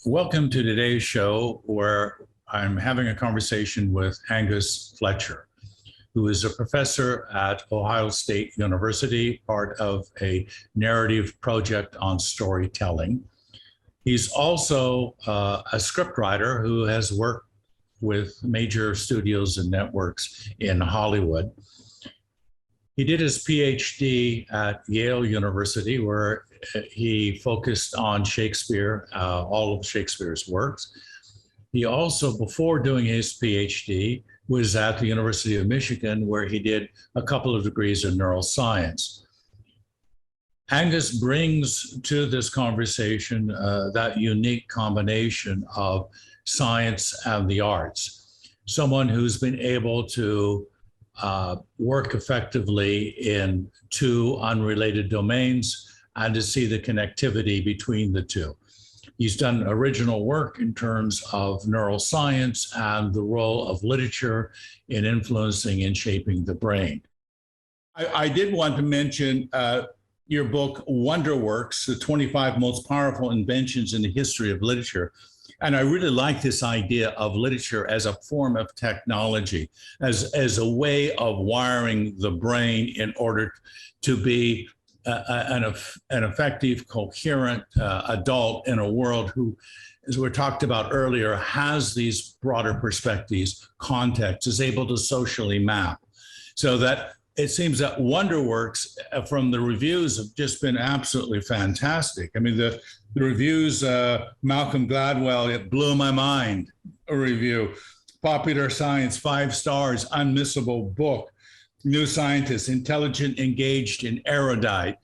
Welcome to today's show, where I'm having a conversation with Angus Fletcher, who is a professor at Ohio State University, part of a narrative project on storytelling. He's also a scriptwriter who has worked with major studios and networks in Hollywood. He did his PhD at Yale University, where he focused on Shakespeare, all of Shakespeare's works. He also, before doing his PhD, was at the University of Michigan, where he did a couple of degrees in neuroscience. Angus brings to this conversation that unique combination of science and the arts. Someone who's been able to work effectively in two unrelated domains and to see the connectivity between the two. He's done original work in terms of neuroscience and the role of literature in influencing and shaping the brain. I did want to mention your book, Wonderworks, the 25 Most Powerful Inventions in the History of Literature. And I really like this idea of literature as a form of technology, as a way of wiring the brain in order to be an effective, coherent adult in a world who, as we talked about earlier, has these broader perspectives, context, is able to socially map. So that it seems that Wonderworks, from the reviews, have just been absolutely fantastic. I mean, the reviews, Malcolm Gladwell, it blew my mind, a review. Popular Science, 5 stars, unmissable book. New Scientist, intelligent, engaged, and erudite.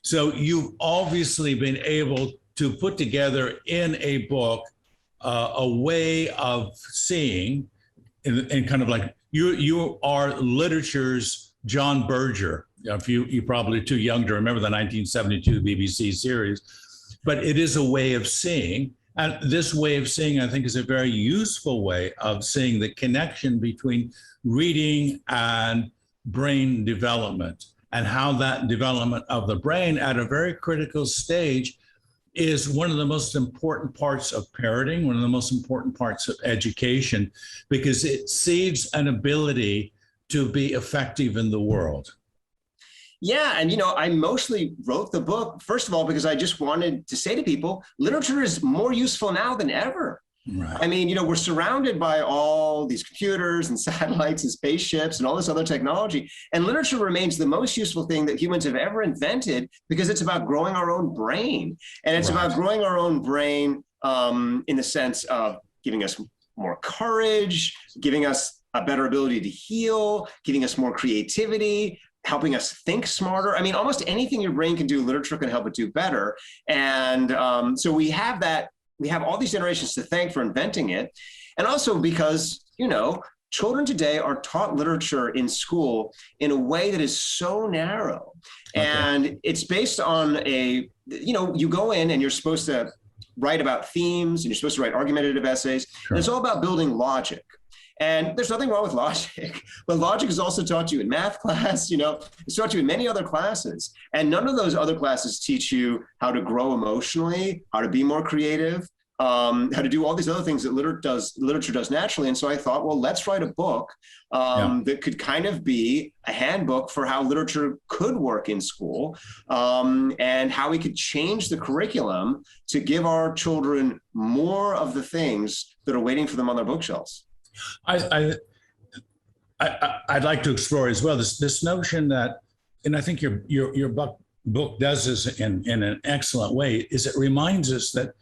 So you've obviously been able to put together in a book a way of seeing, and kind of like you are literature's John Berger. If you're probably too young to remember the 1972 BBC series, but it is a way of seeing. And this way of seeing, I think, is a very useful way of seeing the connection between reading and brain development, and how that development of the brain at a very critical stage is one of the most important parts of parenting, one of the most important parts of education, because it seeds an ability to be effective in the world. Yeah, and I mostly wrote the book, first of all, because I just wanted to say to people, literature is more useful now than ever. Right. I mean, we're surrounded by all these computers and satellites and spaceships and all this other technology. And literature remains the most useful thing that humans have ever invented, because it's about growing our own brain. And it's about growing our own brain in the sense of giving us more courage, giving us a better ability to heal, giving us more creativity, helping us think smarter. I mean, almost anything your brain can do, literature can help it do better. And so we have that. We have all these generations to thank for inventing it. And also because, children today are taught literature in school in a way that is so narrow. Okay. And it's based on you go in and you're supposed to write about themes, and you're supposed to write argumentative essays. Sure. And it's all about building logic. And there's nothing wrong with logic, but logic is also taught you in math class, it's taught you in many other classes. And none of those other classes teach you how to grow emotionally, how to be more creative, how to do all these other things that literature does naturally. And so I thought, well, let's write a book that could kind of be a handbook for how literature could work in school, and how we could change the curriculum to give our children more of the things that are waiting for them on their bookshelves. I'd like to explore as well this notion that, and I think your book does this in an excellent way, is it reminds us that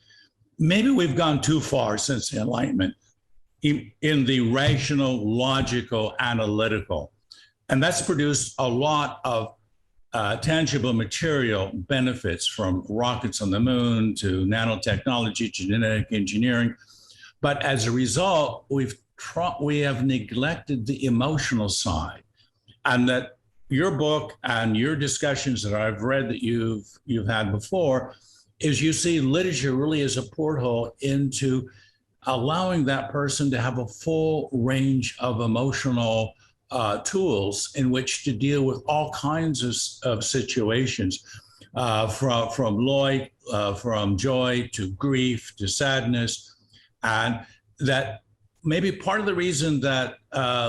maybe we've gone too far since the Enlightenment in the rational, logical, analytical, and that's produced a lot of tangible material benefits, from rockets on the moon to nanotechnology, genetic engineering. But as a result, we have neglected the emotional side, and that your book and your discussions that I've read that you've had before is you see literature really as a porthole into allowing that person to have a full range of emotional tools in which to deal with all kinds of situations, from joy to grief to sadness. And that maybe part of the reason that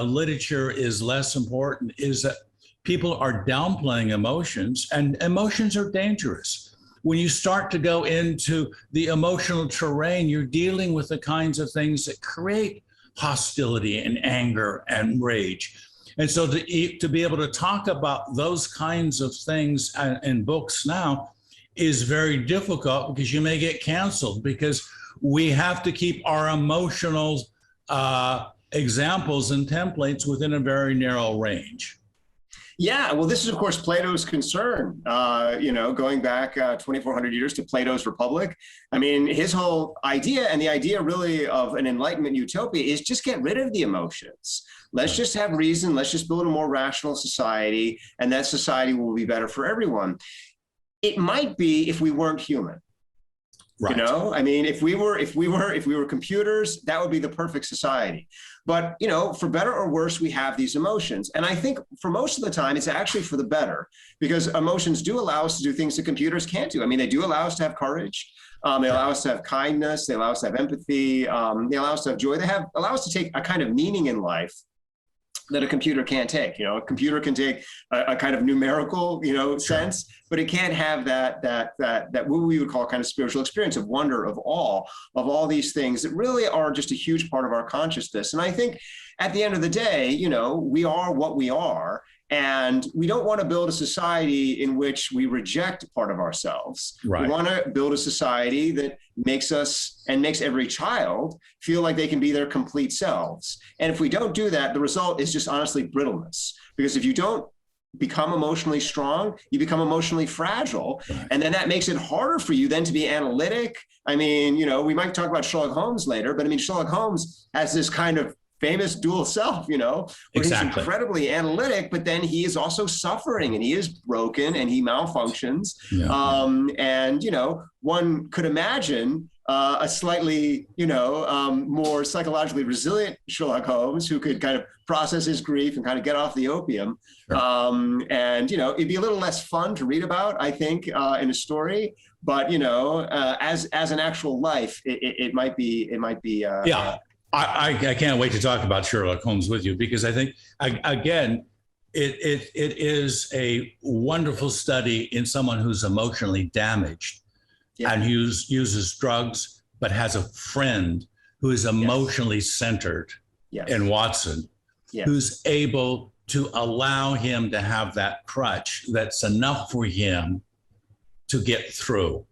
literature is less important is that people are downplaying emotions, and emotions are dangerous. When you start to go into the emotional terrain, you're dealing with the kinds of things that create hostility and anger and rage. And so to be able to talk about those kinds of things in books now is very difficult, because you may get canceled, because we have to keep our emotional examples and templates within a very narrow range. Yeah, well, this is, of course, Plato's concern, going back 2,400 years to Plato's Republic. I mean, his whole idea, and the idea really of an Enlightenment utopia, is just get rid of the emotions. Let's just have reason. Let's just build a more rational society, and that society will be better for everyone. It might be if we weren't human. Right. I mean, if we were computers, that would be the perfect society. But, for better or worse, we have these emotions. And I think for most of the time, it's actually for the better, because emotions do allow us to do things that computers can't do. I mean, they do allow us to have courage. They allow us to have kindness. They allow us to have empathy. They allow us to have joy. They allow us to take a kind of meaning in life that a computer can't take. A computer can take a kind of numerical, sense, but it can't have that what we would call kind of spiritual experience of wonder, of awe, of all these things that really are just a huge part of our consciousness. And I think at the end of the day, we are what we are. And we don't want to build a society in which we reject part of ourselves. Right. We want to build a society that makes us and makes every child feel like they can be their complete selves. And if we don't do that, the result is just honestly brittleness. Because if you don't become emotionally strong, you become emotionally fragile. Right. And then that makes it harder for you then to be analytic. I mean, we might talk about Sherlock Holmes later, but I mean, Sherlock Holmes has this kind of famous dual self, where exactly. He's incredibly analytic, but then he is also suffering, and he is broken, and he malfunctions. Yeah. And, one could imagine a slightly, more psychologically resilient Sherlock Holmes who could kind of process his grief and kind of get off the opium. Sure. And, it'd be a little less fun to read about, I think, in a story. But, as an actual life, it might be. Yeah. I can't wait to talk about Sherlock Holmes with you, because I think, again, it is a wonderful study in someone who's emotionally damaged. Yeah. And uses drugs, but has a friend who is emotionally centered in Watson, who's able to allow him to have that crutch that's enough for him to get through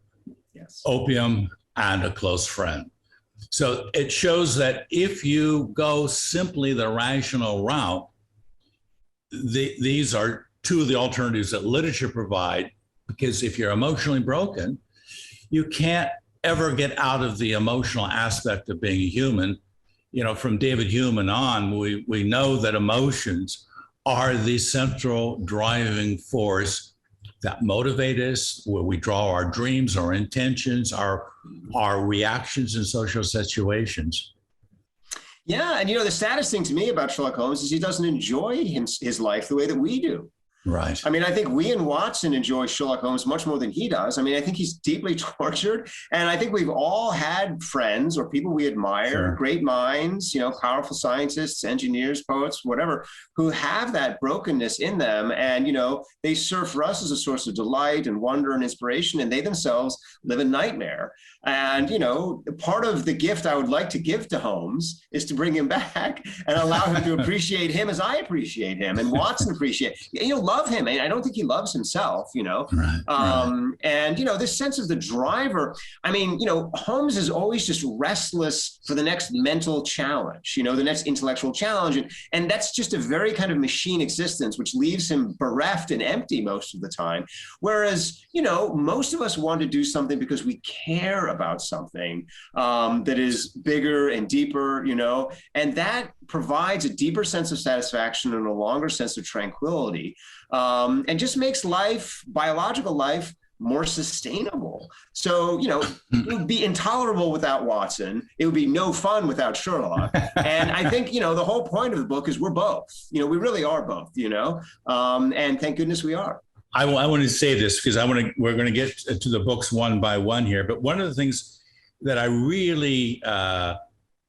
opium and a close friend. So it shows that if you go simply the rational route, these are two of the alternatives that literature provide, because if you're emotionally broken, you can't ever get out of the emotional aspect of being a human. From David Hume and on, we know that emotions are the central driving force that motivate us, where we draw our dreams, our intentions, our reactions in social situations. Yeah, and the saddest thing to me about Sherlock Holmes is he doesn't enjoy his life the way that we do. Right. I mean, I think we in Watson enjoy Sherlock Holmes much more than he does. I mean, I think he's deeply tortured. And I think we've all had friends or people we admire, great minds, powerful scientists, engineers, poets, whatever, who have that brokenness in them. And, they serve for us as a source of delight and wonder and inspiration. And they themselves live a nightmare. And, part of the gift I would like to give to Holmes is to bring him back and allow him to appreciate him as I appreciate him, and Watson appreciate, love him. And I don't think he loves himself, Right. And, this sense of the driver, I mean, Holmes is always just restless for the next mental challenge, the next intellectual challenge. And that's just a very kind of machine existence, which leaves him bereft and empty most of the time. Whereas, most of us want to do something because we care about something that is bigger and deeper, and that provides a deeper sense of satisfaction and a longer sense of tranquility, and just makes life, biological life, more sustainable. So, it would be intolerable without Watson. It would be no fun without Sherlock. And I think, the whole point of the book is we're both. We really are both, and thank goodness we are. I want to say this because we're going to get to the books one by one here. But one of the things that I really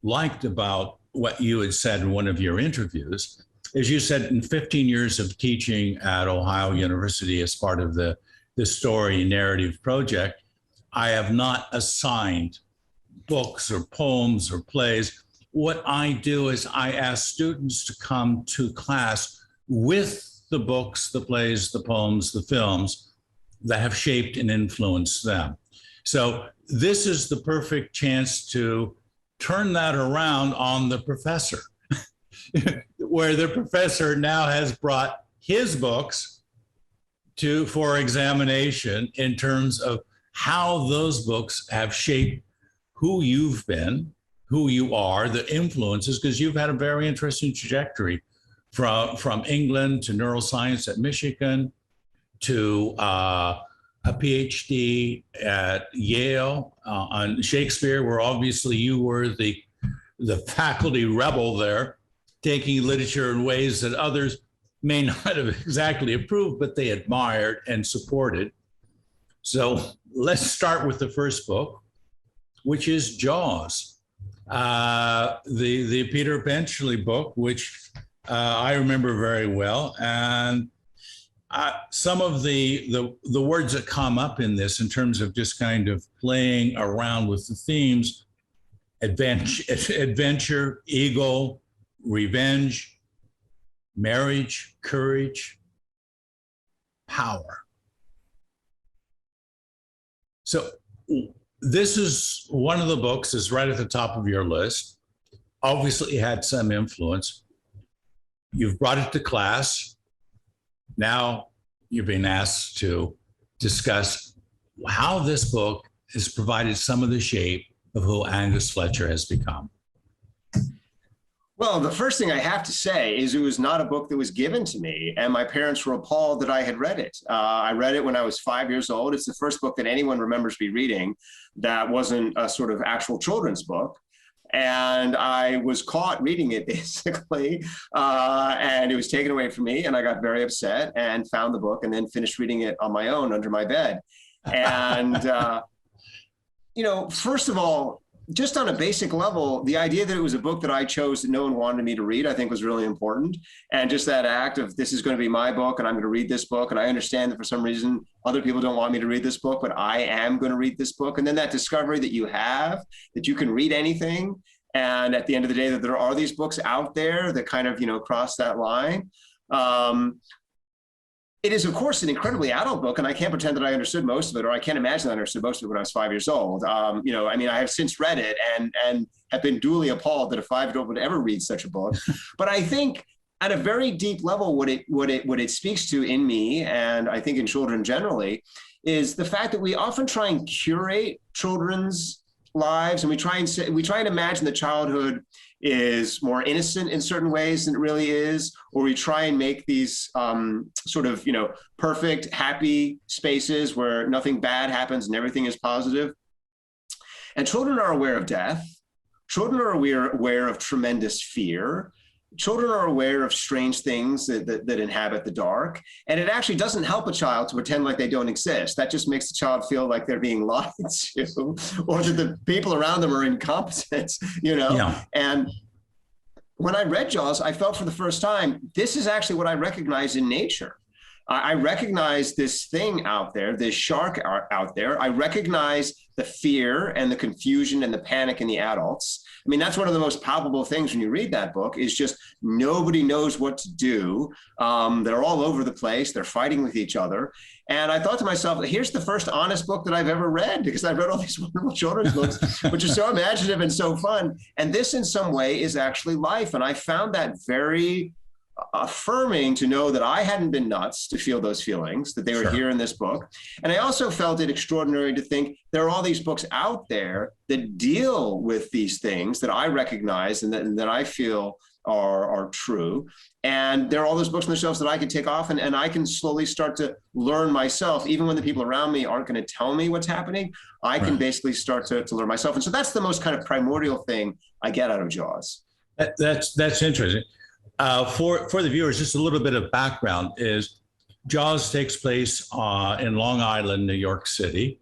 liked about what you had said in one of your interviews is you said in 15 years of teaching at Ohio University as part of the story narrative project, I have not assigned books or poems or plays. What I do is I ask students to come to class with the books, the plays, the poems, the films that have shaped and influenced them. So this is the perfect chance to turn that around on the professor, where the professor now has brought his books for examination in terms of how those books have shaped who you've been, who you are, the influences, because you've had a very interesting trajectory from England to neuroscience at Michigan to a PhD at Yale on Shakespeare, where obviously you were the faculty rebel there, taking literature in ways that others may not have exactly approved, but they admired and supported. So let's start with the first book, which is Jaws, the Peter Benchley book, which I remember very well. And some of the words that come up in this in terms of just kind of playing around with the themes, adventure, ego, revenge, marriage, courage, power. So this is one of the books is right at the top of your list. Obviously it had some influence. You've brought it to class. Now you're being asked to discuss how this book has provided some of the shape of who Angus Fletcher has become. Well, the first thing I have to say is it was not a book that was given to me, and my parents were appalled that I had read it. I read it when I was 5 years old. It's the first book that anyone remembers me reading that wasn't a sort of actual children's book. And I was caught reading it basically, and it was taken away from me, and I got very upset and found the book and then finished reading it on my own under my bed. And, first of all, just on a basic level, the idea that it was a book that I chose that no one wanted me to read, I think was really important. And just that act of this is going to be my book and I'm going to read this book. And I understand that for some reason, other people don't want me to read this book, but I am going to read this book. And then that discovery that you have, that you can read anything. And at the end of the day, that there are these books out there that kind of, cross that line. It is, of course, an incredibly adult book, and I can't pretend that I understood most of it, or I can't imagine that I understood most of it when I was 5 years old. I have since read it and have been duly appalled that a 5-year-old would ever read such a book. But I think at a very deep level, what it speaks to in me, and I think in children generally, is the fact that we often try and curate children's lives, and we try and imagine that childhood is more innocent in certain ways than it really is, or we try and make these perfect, happy spaces where nothing bad happens and everything is positive. And children are aware of death. Children are aware of tremendous fear. Children are aware of strange things that inhabit the dark. And it actually doesn't help a child to pretend like they don't exist. That just makes the child feel like they're being lied to, or that the people around them are incompetent, Yeah. And when I read Jaws, I felt for the first time, this is actually what I recognize in nature. I recognize this thing out there, this shark out there. I recognize the fear and the confusion and the panic in the adults. I mean, that's one of the most palpable things when you read that book is just nobody knows what to do. They're all over the place. They're fighting with each other. And I thought to myself, here's the first honest book that I've ever read, because I've read all these wonderful children's books, which are so imaginative and so fun. And this in some way is actually life. And I found that very affirming to know that I hadn't been nuts to feel those feelings, that they were here in this book. And I also felt it extraordinary to think there are all these books out there that deal with these things that I recognize and that I feel are true. And there are all those books on the shelves that I can take off and I can slowly start to learn myself. Even when the people around me aren't going to tell me what's happening, I can basically start to learn myself. And so that's the most kind of primordial thing I get out of Jaws. That's interesting. For the viewers, just a little bit of background is Jaws takes place in Long Island, New York City,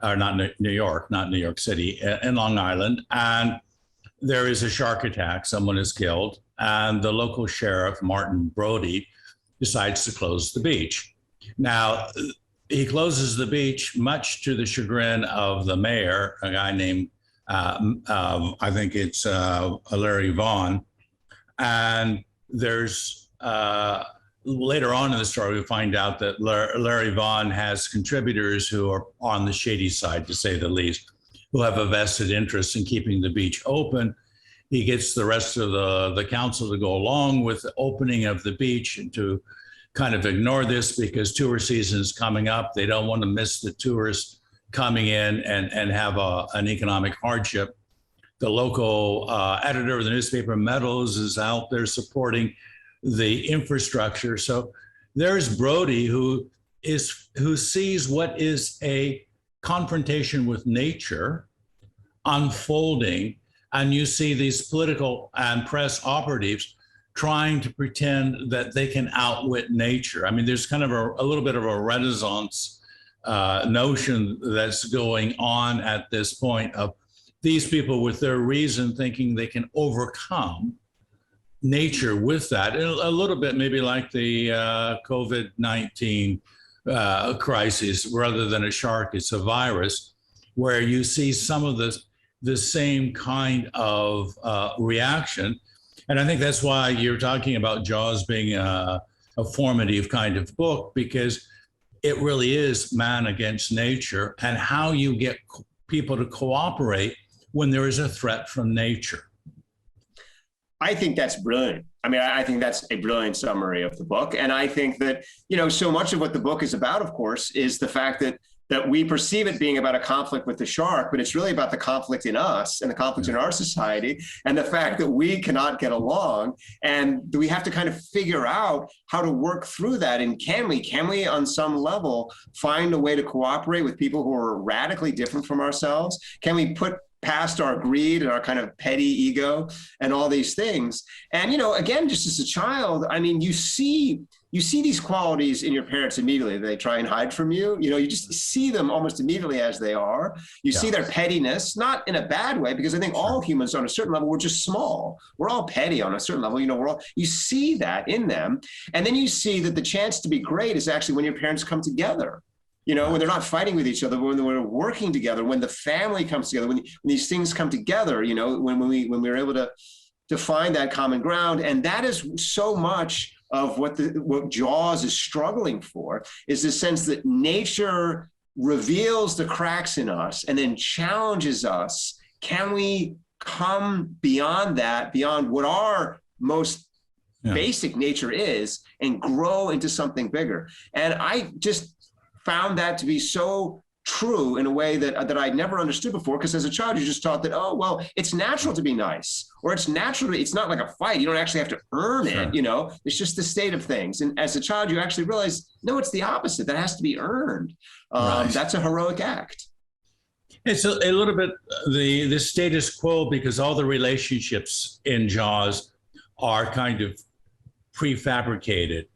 or not New York City, in Long Island. And there is a shark attack, someone is killed, and the local sheriff, Martin Brontë, decides to close the beach. Now, he closes the beach much to the chagrin of the mayor, a guy named, I think it's Larry Vaughn. And there's, later on in the story, we find out that Larry Vaughn has contributors who are on the shady side, to say the least, who have a vested interest in keeping the beach open. He gets the rest of the council to go along with the opening of the beach and to kind of ignore this because tourist season is coming up. They don't want to miss the tourists coming in and have an economic hardship. The local editor of the newspaper, Meadows, is out there supporting the infrastructure. So there's Brontë who sees what is a confrontation with nature unfolding, and you see these political and press operatives trying to pretend that they can outwit nature. I mean, there's kind of a little bit of a Renaissance notion that's going on at this point of these people with their reason thinking they can overcome nature with that. A little bit maybe like the COVID-19 crisis. Rather than a shark, it's a virus, where you see some of the same kind of reaction. And I think that's why you're talking about Jaws being a formative kind of book, because it really is man against nature and how you get people to cooperate when there is a threat from nature. I think that's brilliant. I mean, I think that's a brilliant summary of the book. And I think that, so much of what the book is about, of course, is the fact that we perceive it being about a conflict with the shark, but it's really about the conflict in us and the conflict in our society and the fact that we cannot get along. And we have to kind of figure out how to work through that. And can we on some level find a way to cooperate with people who are radically different from ourselves? Can we put past our greed and our kind of petty ego and all these things? And, again, just as a child, I mean, you see these qualities in your parents immediately. They try and hide from you. You just see them almost immediately as they are. You see their pettiness, not in a bad way, because I think all humans on a certain level, we're just small. We're all petty on a certain level. You see that in them. And then you see that the chance to be great is actually when your parents come together. When they're not fighting with each other, when they're working together, when the family comes together, when these things come together, when we're able to find that common ground. And that is so much of what Jaws is struggling for, is the sense that nature reveals the cracks in us and then challenges us. Can we come beyond that, beyond what our most basic nature is, and grow into something bigger? And I just found that to be so true in a way that I'd never understood before, because as a child, you just taught that, oh, well, it's natural to be nice, or it's natural to, it's not like a fight. You don't actually have to earn it, it's just the state of things. And as a child, you actually realize, no, it's the opposite. That has to be earned. That's a heroic act. It's a little bit the status quo, because all the relationships in Jaws are kind of prefabricated.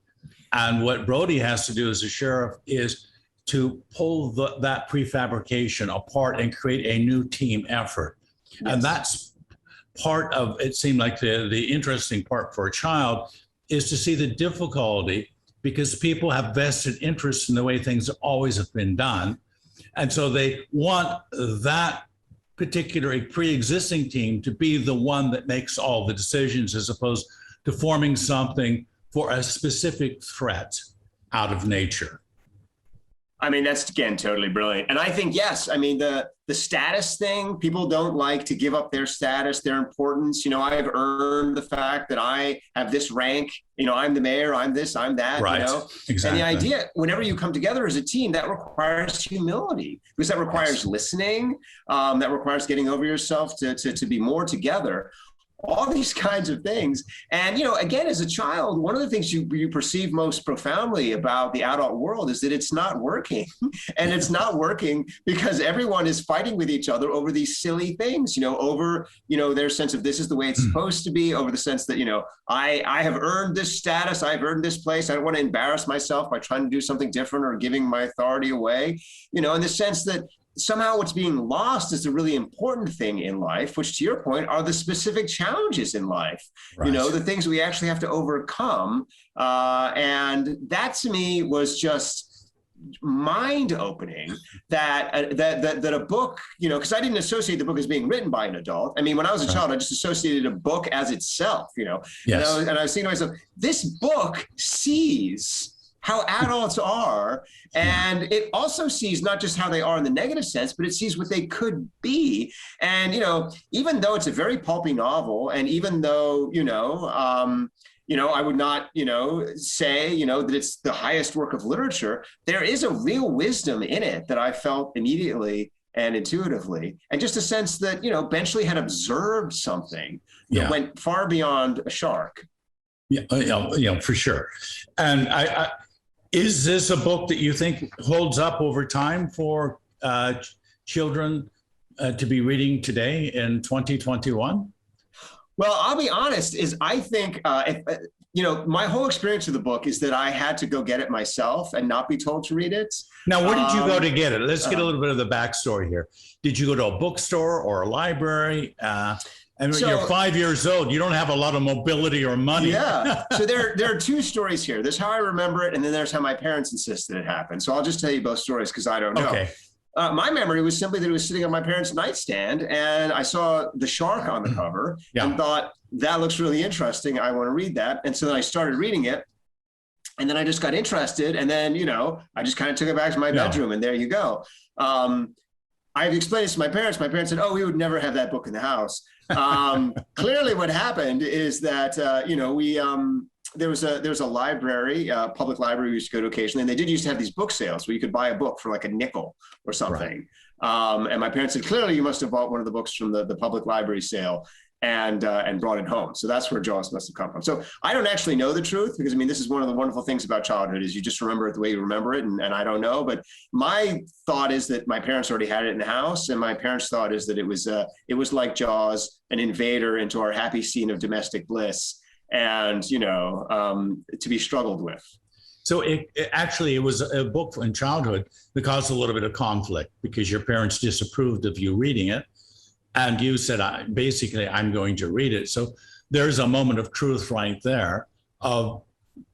And what Brontë has to do as a sheriff is to pull that prefabrication apart and create a new team effort. Yes. And that's part of, it seemed like the interesting part for a child is to see the difficulty, because people have vested interest in the way things always have been done. And so they want that particular pre-existing team to be the one that makes all the decisions, as opposed to forming something for a specific threat out of nature. I mean, that's, again, totally brilliant. And I think, yes, I mean, the status thing, people don't like to give up their status, their importance. I've earned the fact that I have this rank, I'm the mayor, I'm this, I'm that, right. Exactly. And the idea, whenever you come together as a team, that requires humility, because that requires listening, that requires getting over yourself to be more together. all these kinds of things. And, you know, again, as a child, one of the things you perceive most profoundly about the adult world is that it's not working. And it's not working because everyone is fighting with each other over these silly things, you know, over, you know, their sense of this is the way it's supposed to be, over the sense that, you know, I have earned this status, I've earned this place, I don't want to embarrass myself by trying to do something different or giving my authority away, you know, in the sense that somehow what's being lost is the really important thing in life, which to your point are the specific challenges in life, right. You know, the things we actually have to overcome. And that to me was just mind-opening that a book, you know, because I didn't associate the book as being written by an adult. I mean, when I was a child, I just associated a book as itself, you know, yes. And I was thinking to myself, this book sees how adults are, and it also sees not just how they are in the negative sense, but it sees what they could be. And, you know, even though it's a very pulpy novel, and even though, you know, I would not, you know, say, you know, that it's the highest work of literature, there is a real wisdom in it that I felt immediately and intuitively, and just a sense that, you know, Benchley had observed something that went far beyond a shark. Yeah, for sure. And is this a book that you think holds up over time for children to be reading today in 2021? Well, I'll be honest, is I think, you know, my whole experience of the book is that I had to go get it myself and not be told to read it. Now, where did you go to get it? Let's get a little bit of the backstory here. Did you go to a bookstore or a library? And so, you're 5 years old, you don't have a lot of mobility or money. Yeah. So there are two stories here. There's how I remember it, and then there's how my parents insisted it happened. So I'll just tell you both stories because I don't know. Okay. My memory was simply that it was sitting on my parents' nightstand, and I saw the shark on the cover and thought, that looks really interesting. I want to read that. And so then I started reading it, and then I just got interested. And then, you know, I just kind of took it back to my bedroom, and there you go. I've explained this to my parents. My parents said, oh, we would never have that book in the house. Clearly what happened is that, you know, there was a library, public library we used to go to occasionally, and they did used to have these book sales where you could buy a book for like a nickel or something. Right. And my parents said, clearly you must have bought one of the books from the public library sale and brought it home. So that's where Jaws must have come from. So I don't actually know the truth because, I mean, this is one of the wonderful things about childhood is you just remember it the way you remember it. And I don't know, but my thought is that my parents already had it in the house. And my parents' thought is that it was like Jaws, an invader into our happy scene of domestic bliss and, you know, to be struggled with. So it was a book in childhood that caused a little bit of conflict because your parents disapproved of you reading it. And you said, basically, I'm going to read it. So there's a moment of truth right there of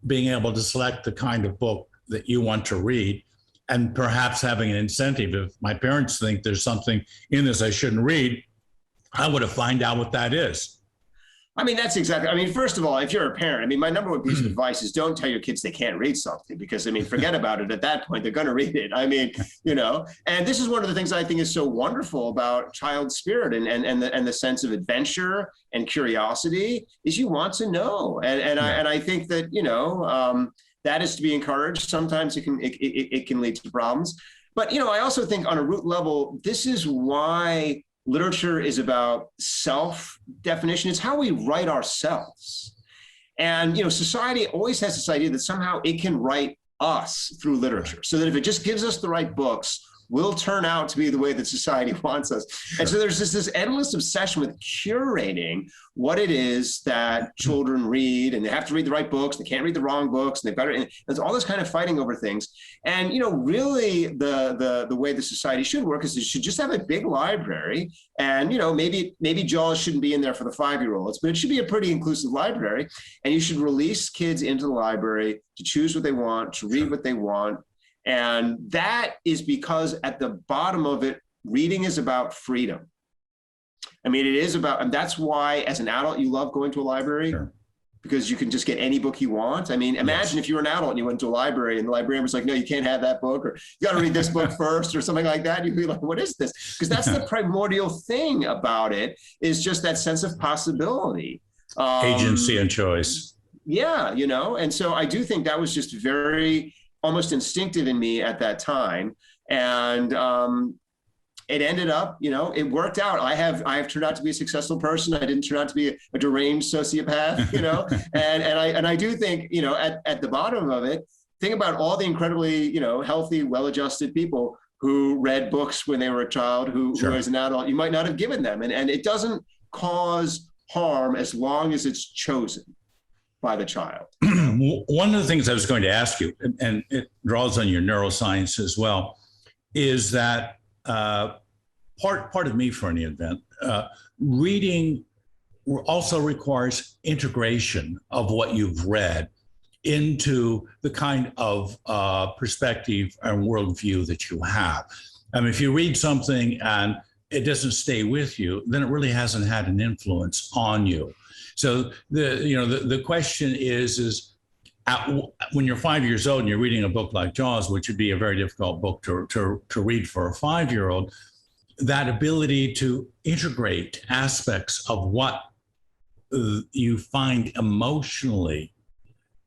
being able to select the kind of book that you want to read and perhaps having an incentive. If my parents think there's something in this I shouldn't read, I would have find out what that is. I mean, that's exactly, I mean, first of all, if you're a parent, I mean, my number one piece of advice is don't tell your kids they can't read something because, I mean, forget about it at that point, they're going to read it. I mean, you know, and this is one of the things I think is so wonderful about child spirit and the sense of adventure and curiosity is you want to know. And I think that, you know, that is to be encouraged. Sometimes it can lead to problems. But, you know, I also think on a root level, this is why literature is about self-definition. It's how we write ourselves. And, you know, society always has this idea that somehow it can write us through literature. So that if it just gives us the right books, we'll turn out to be the way that society wants us. Sure. And so there's this endless obsession with curating what it is that children read, and they have to read the right books, they can't read the wrong books, and they've got to, and there's all this kind of fighting over things. And, you know, really the way the society should work is it should just have a big library, and, you know, maybe Jaws shouldn't be in there for the 5-year-olds, but it should be a pretty inclusive library, and you should release kids into the library to choose what they want, to read what they want. And that is because at the bottom of it, reading is about freedom. I mean, it is about, and that's why as an adult, you love going to a library. Sure. Because you can just get any book you want. I mean, imagine if you were an adult and you went to a library and the librarian was like, no, you can't have that book, or you got to read this book first or something like that. You'd be like, what is this? Because that's the primordial thing about it is just that sense of possibility. Agency and choice. Yeah, you know, and so I do think that was just very almost instinctive in me at that time. And it ended up, it worked out. I have turned out to be a successful person. I didn't turn out to be a deranged sociopath, and I do think, at the bottom of it, think about all the incredibly, healthy, well-adjusted people who read books when they were a child, who as an adult, you might not have given them. And it doesn't cause harm as long as it's chosen by the child. One of the things I was going to ask you, and it draws on your neuroscience as well, is that part of me, for any event, reading also requires integration of what you've read into the kind of perspective and worldview that you have. I mean, if you read something and it doesn't stay with you, then it really hasn't had an influence on you. So the question is when you're 5 years old and you're reading a book like Jaws, which would be a very difficult book to read for a 5-year-old, that ability to integrate aspects of what you find emotionally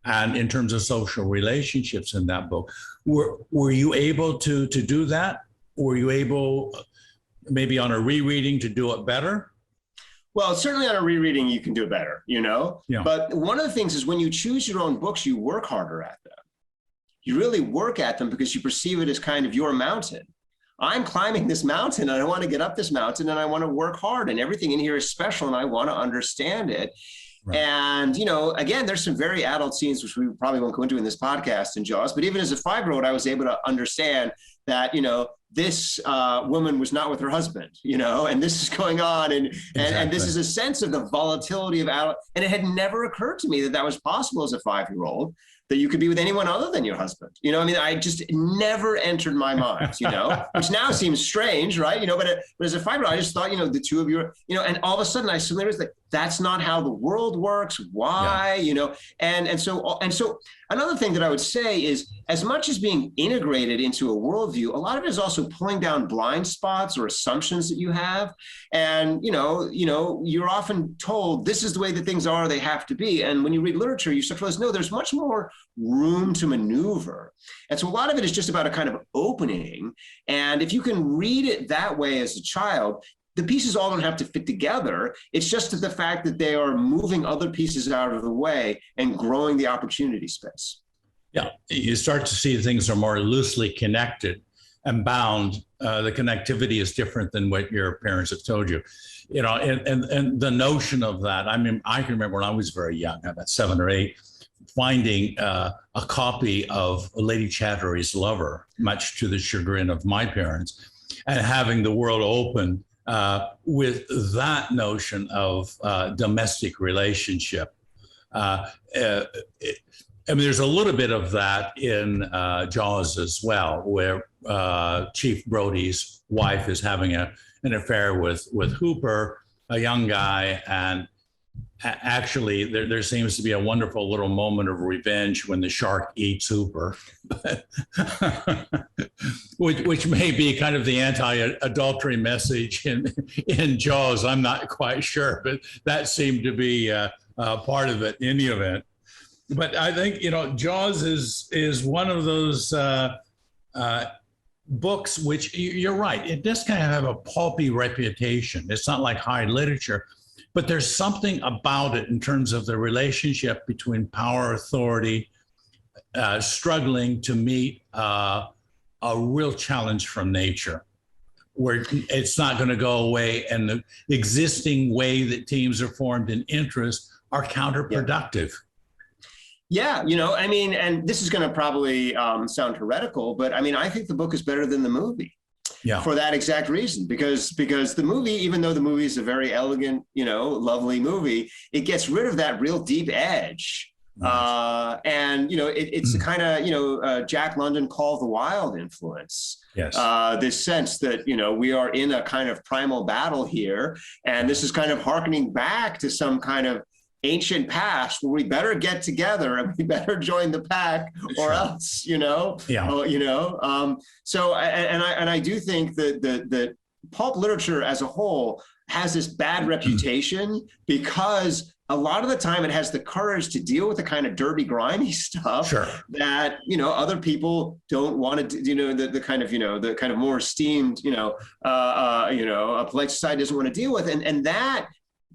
and in terms of social relationships in that book, were you able to do that? Were you able, maybe on a rereading, to do it better? Well, certainly on a rereading, you can do it better, Yeah. But one of the things is when you choose your own books, you work harder at them. You really work at them because you perceive it as kind of your mountain. I'm climbing this mountain and I want to get up this mountain and I want to work hard, and everything in here is special and I want to understand it. Right. And, again, there's some very adult scenes, which we probably won't go into in this podcast in Jaws, but even as a 5-year-old, I was able to understand that, this woman was not with her husband, and this is going on. And this is a sense of the volatility of adult. And it had never occurred to me that was possible as a 5-year-old, that you could be with anyone other than your husband. I just never entered my mind, which now seems strange, right? But as a 5-year-old, I just thought, the two of you, and all of a sudden I suddenly was like, that's not how the world works. Why, and so another thing that I would say is, as much as being integrated into a worldview, a lot of it is also pulling down blind spots or assumptions that you have. And, you're often told this is the way that things are, they have to be. And when you read literature, you start to realize, no, there's much more room to maneuver. And so a lot of it is just about a kind of opening. And if you can read it that way as a child, the pieces all don't have to fit together. It's just the fact that they are moving other pieces out of the way and growing the opportunity space. Yeah, you start to see things are more loosely connected and bound. The connectivity is different than what your parents have told you. And the notion of that, I mean, I can remember when I was very young, about 7 or 8, finding a copy of Lady Chatterley's Lover, much to the chagrin of my parents, and having the world open with that notion of domestic relationship. There's a little bit of that in Jaws as well, where Chief Brody's wife is having an affair with Hooper, a young guy, and actually there seems to be a wonderful little moment of revenge when the shark eats Hooper, which may be kind of the anti-adultery message in Jaws. I'm not quite sure, but that seemed to be part of it in the event. But I think, Jaws is one of those books which, you're right, it does kind of have a pulpy reputation. It's not like high literature, but there's something about it in terms of the relationship between power, authority, struggling to meet a real challenge from nature, where it's not going to go away, and the existing way that teams are formed in interest are counterproductive. Yeah, and this is going to probably sound heretical, but I think the book is better than the movie. Yeah. For that exact reason, because the movie, even though the movie is a very elegant, lovely movie, it gets rid of that real deep edge. Nice. And it's the kind of Jack London Call of the Wild influence. Yes. This sense that we are in a kind of primal battle here, and this is kind of hearkening back to some kind of ancient past where we better get together and we better join the pack, or else, Yeah. So I do think that pulp literature as a whole has this bad reputation because a lot of the time it has the courage to deal with the kind of dirty, grimy stuff that, other people don't want to, the kind of more esteemed, a polite society doesn't want to deal with. And that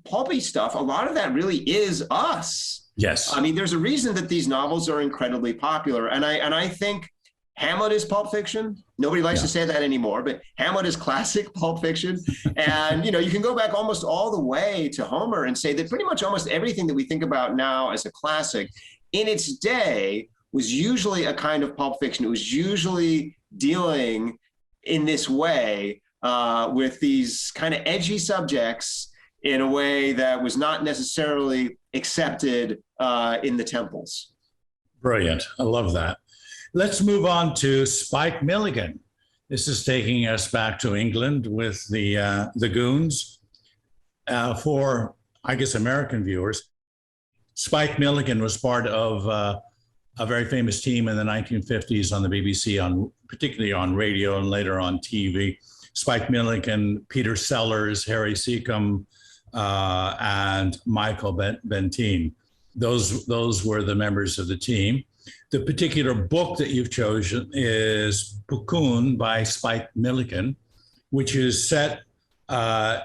pulpy stuff, a lot of that really is us. Yes. I mean, there's a reason that these novels are incredibly popular. And I think Hamlet is pulp fiction. Nobody likes to say that anymore, but Hamlet is classic pulp fiction. And, you can go back almost all the way to Homer and say that pretty much almost everything that we think about now as a classic in its day was usually a kind of pulp fiction. It was usually dealing in this way with these kind of edgy subjects in a way that was not necessarily accepted in the temples. Brilliant. I love that. Let's move on to Spike Milligan. This is taking us back to England with the Goons. For, I guess, American viewers, Spike Milligan was part of a very famous team in the 1950s on the BBC, particularly on radio and later on TV. Spike Milligan, Peter Sellers, Harry Seacombe, and Michael Bentine. Those were the members of the team. The particular book that you've chosen is Puckoon by Spike Milligan, which is set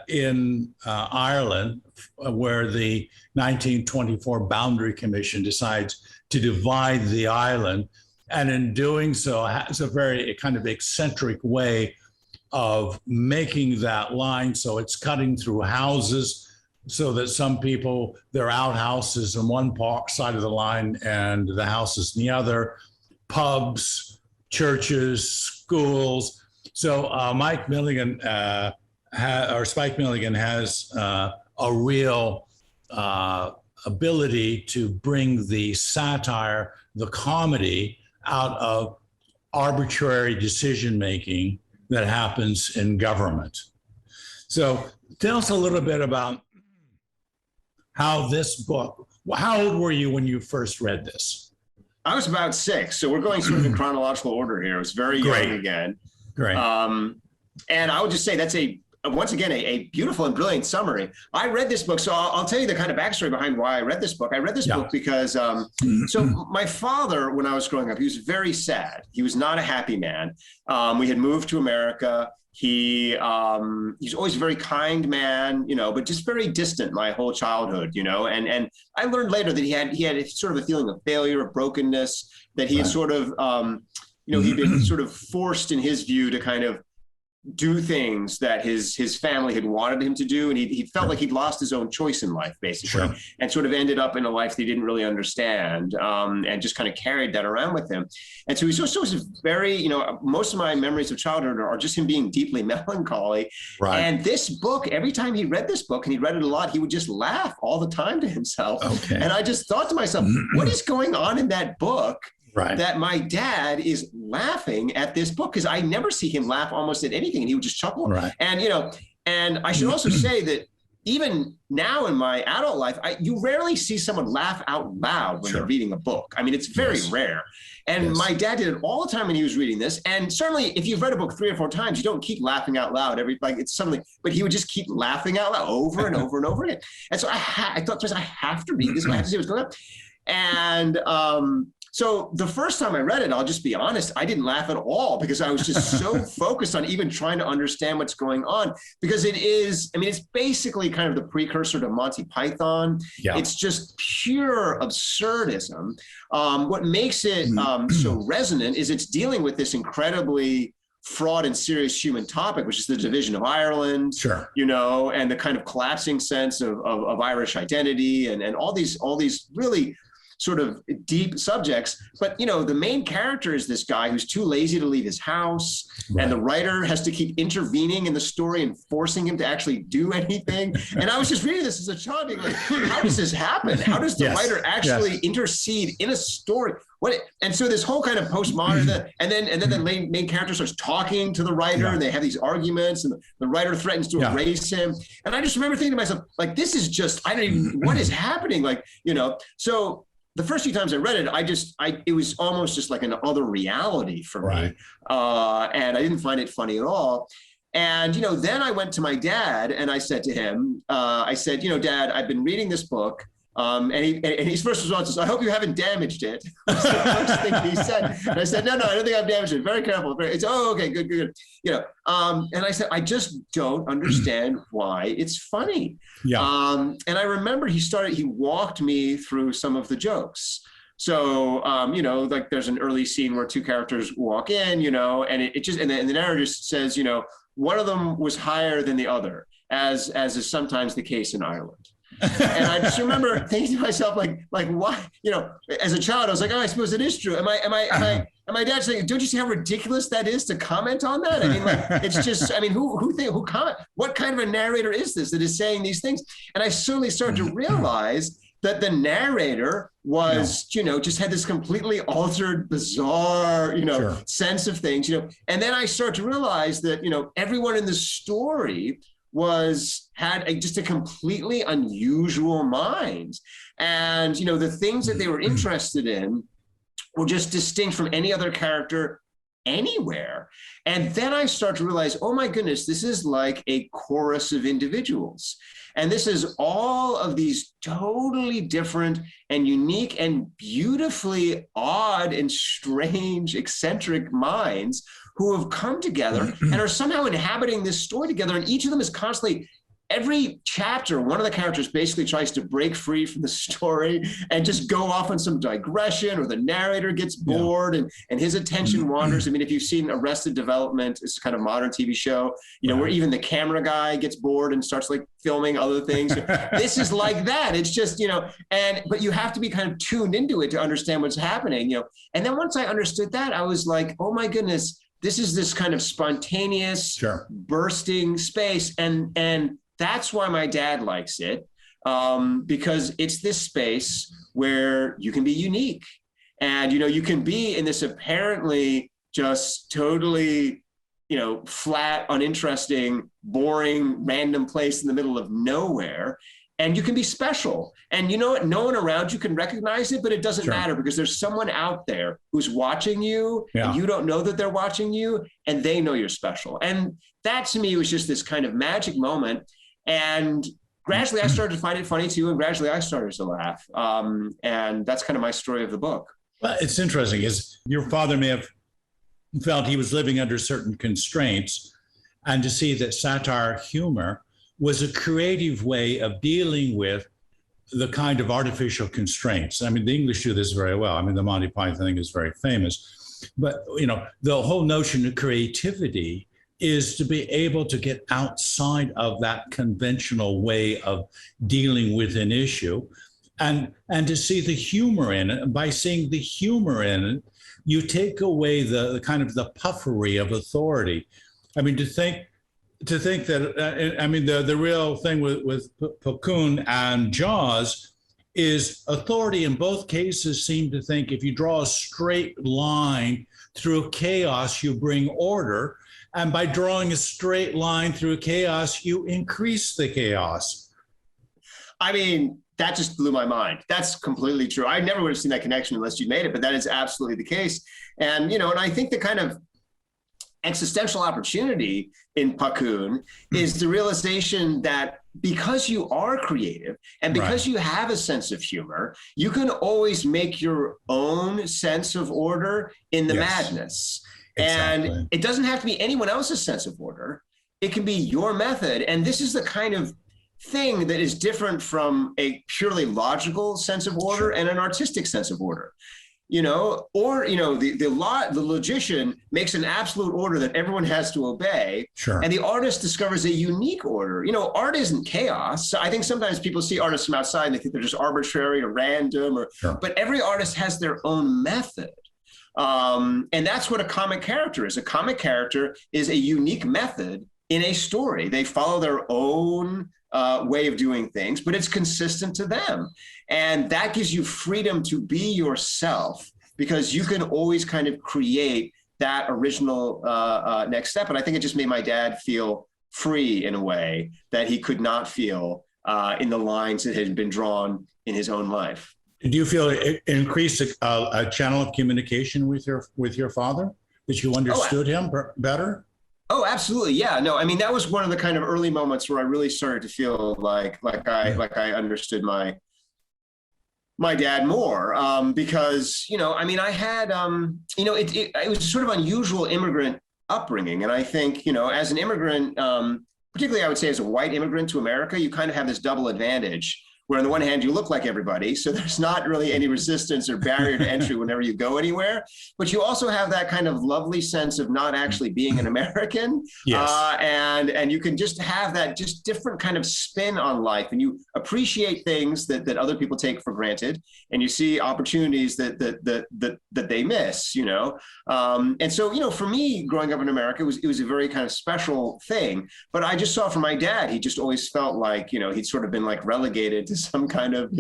in Ireland, where the 1924 Boundary Commission decides to divide the island. And in doing so, has a very kind of eccentric way of making that line. So it's cutting through houses, so that some people, their outhouses on one side of the line and the houses on the other, pubs, churches, schools. So Spike Milligan has a real ability to bring the satire, the comedy out of arbitrary decision-making that happens in government. So tell us a little bit about how this book, how old were you when you first read this? I was about 6. So we're going sort of in chronological order here. I was very young again. Great. And I would just say that's once again, a beautiful and brilliant summary. I read this book. So I'll tell you the kind of backstory behind why I read this book. I read this book because, so my father, when I was growing up, he was very sad. He was not a happy man. We had moved to America. He's always a very kind man, but just very distant my whole childhood, and I learned later that he had sort of a feeling of failure, of brokenness, that he had sort of, he'd been sort of forced in his view to kind of do things that his family had wanted him to do. And he felt like he'd lost his own choice in life, basically, and sort of ended up in a life that he didn't really understand, and just kind of carried that around with him. And so he's just very, most of my memories of childhood are just him being deeply melancholy. Right. And this book, every time he read this book, and he read it a lot, he would just laugh all the time to himself. Okay. And I just thought to myself, what is going on in that book? Right. That my dad is laughing at this book, because I never see him laugh almost at anything, and he would just chuckle. Right. And and I should also say that even now in my adult life, you rarely see someone laugh out loud when they're reading a book. I mean, it's very rare. And my dad did it all the time when he was reading this. And certainly, if you've read a book 3 or 4 times, you don't keep laughing out loud it's something. But he would just keep laughing out loud over and over and over again. And so I thought, I have to read this. I have to see what's going on. And so the first time I read it, I'll just be honest, I didn't laugh at all, because I was just so focused on even trying to understand what's going on, because it's basically kind of the precursor to Monty Python. Yeah. It's just pure absurdism. What makes it so resonant is it's dealing with this incredibly fraught and serious human topic, which is the division of Ireland, and the kind of collapsing sense of Irish identity and all these really sort of deep subjects. But, the main character is this guy who's too lazy to leave his house. Right. And the writer has to keep intervening in the story and forcing him to actually do anything. And I was just reading this as a child being like, how does this happen? How does the writer actually intercede in a story? And so this whole kind of postmodern, and then the main character starts talking to the writer, and they have these arguments, and the writer threatens to erase him. And I just remember thinking to myself, like, this is just, I don't even, what is happening? Like, so the first few times I read it, it was almost just like an other reality for me. And I didn't find it funny at all. And, then I went to my dad and I said to him, Dad, I've been reading this book, And his first response is, "I hope you haven't damaged it." That's the first thing he said. And I said, "No, I don't think I've damaged it. Very careful." It's, "Oh, okay, good." And I said, "I just don't understand why it's funny." Yeah. And I remember he walked me through some of the jokes. So, like there's an early scene where two characters walk in, and and the narrator says, one of them was higher than the other, as is sometimes the case in Ireland. And I just remember thinking to myself, like, why, as a child, I was like, "Oh, I suppose it is true." And my dad saying, "Don't you see how ridiculous that is to comment on that?" I mean, like, it's just, I mean, who comment? What kind of a narrator is this that is saying these things? And I certainly started to realize that the narrator was, just had this completely altered, bizarre, Sure. sense of things, And then I started to realize that, everyone in the story had just a completely unusual mind. And, the things that they were interested in were just distinct from any other character anywhere. And then I start to realize, oh my goodness, this is like a chorus of individuals. And this is all of these totally different and unique and beautifully odd and strange, eccentric minds who have come together and are somehow inhabiting this story together. And each of them is constantly, every chapter, one of the characters basically tries to break free from the story and just go off on some digression, or the narrator gets bored and his attention wanders. I mean, if you've seen Arrested Development, it's a kind of modern TV show, where even the camera guy gets bored and starts like filming other things. This is like that. It's just, but you have to be kind of tuned into it to understand what's happening, And then once I understood that, I was like, oh my goodness, this is this kind of spontaneous, bursting space. And that's why my dad likes it, because it's this space where you can be unique. And, you can be in this apparently just totally, flat, uninteresting, boring, random place in the middle of nowhere. And you can be special. And you know what? No one around you can recognize it, but it doesn't matter, because there's someone out there who's watching you, and you don't know that they're watching you, and they know you're special. And that to me was just this kind of magic moment. And gradually I started to find it funny too. And gradually I started to laugh. And that's kind of my story of the book. Well, it's interesting, is your father may have felt he was living under certain constraints, and to see that satire humor was a creative way of dealing with the kind of artificial constraints. I mean, the English do this very well. I mean, the Monty Python thing is very famous. But, the whole notion of creativity is to be able to get outside of that conventional way of dealing with an issue, and to see the humor in it. And by seeing the humor in it, you take away the kind of the puffery of authority. I mean, to think that, the real thing with Puckoon and Jaws is authority in both cases seem to think if you draw a straight line through chaos, you bring order. And by drawing a straight line through chaos, you increase the chaos. I mean, that just blew my mind. That's completely true. I never would have seen that connection unless you made it, but that is absolutely the case. And, and I think the kind of existential opportunity in Puckoon is the realization that because you are creative and because you have a sense of humor, you can always make your own sense of order in the madness. Exactly. And it doesn't have to be anyone else's sense of order. It can be your method. And this is the kind of thing that is different from a purely logical sense of order and an artistic sense of order. The logician makes an absolute order that everyone has to obey. And the artist discovers a unique order. Art isn't chaos. So I think sometimes people see artists from outside and they think they're just arbitrary or random, but every artist has their own method. And that's what a comic character is. A comic character is a unique method in a story. They follow their own way of doing things, but it's consistent to them. And that gives you freedom to be yourself, because you can always kind of create that original next step. And I think it just made my dad feel free in a way that he could not feel in the lines that had been drawn in his own life. Do you feel it increased a channel of communication with your father, that you understood him better? Oh, absolutely. Yeah. No, I mean, that was one of the kind of early moments where I really started to feel like I understood my my dad more, because, I mean, I had, it was sort of unusual immigrant upbringing. And I think, as an immigrant, particularly I would say as a white immigrant to America, you kind of have this double advantage, where on the one hand, you look like everybody, so there's not really any resistance or barrier to entry whenever you go anywhere. But you also have that kind of lovely sense of not actually being an American. Yes. And you can just have that just different kind of spin on life, and you appreciate things that other people take for granted, and you see opportunities that they miss, And so, for me, growing up in America, it was a very kind of special thing. But I just saw from my dad, he just always felt like, he'd sort of been like relegated to some kind of,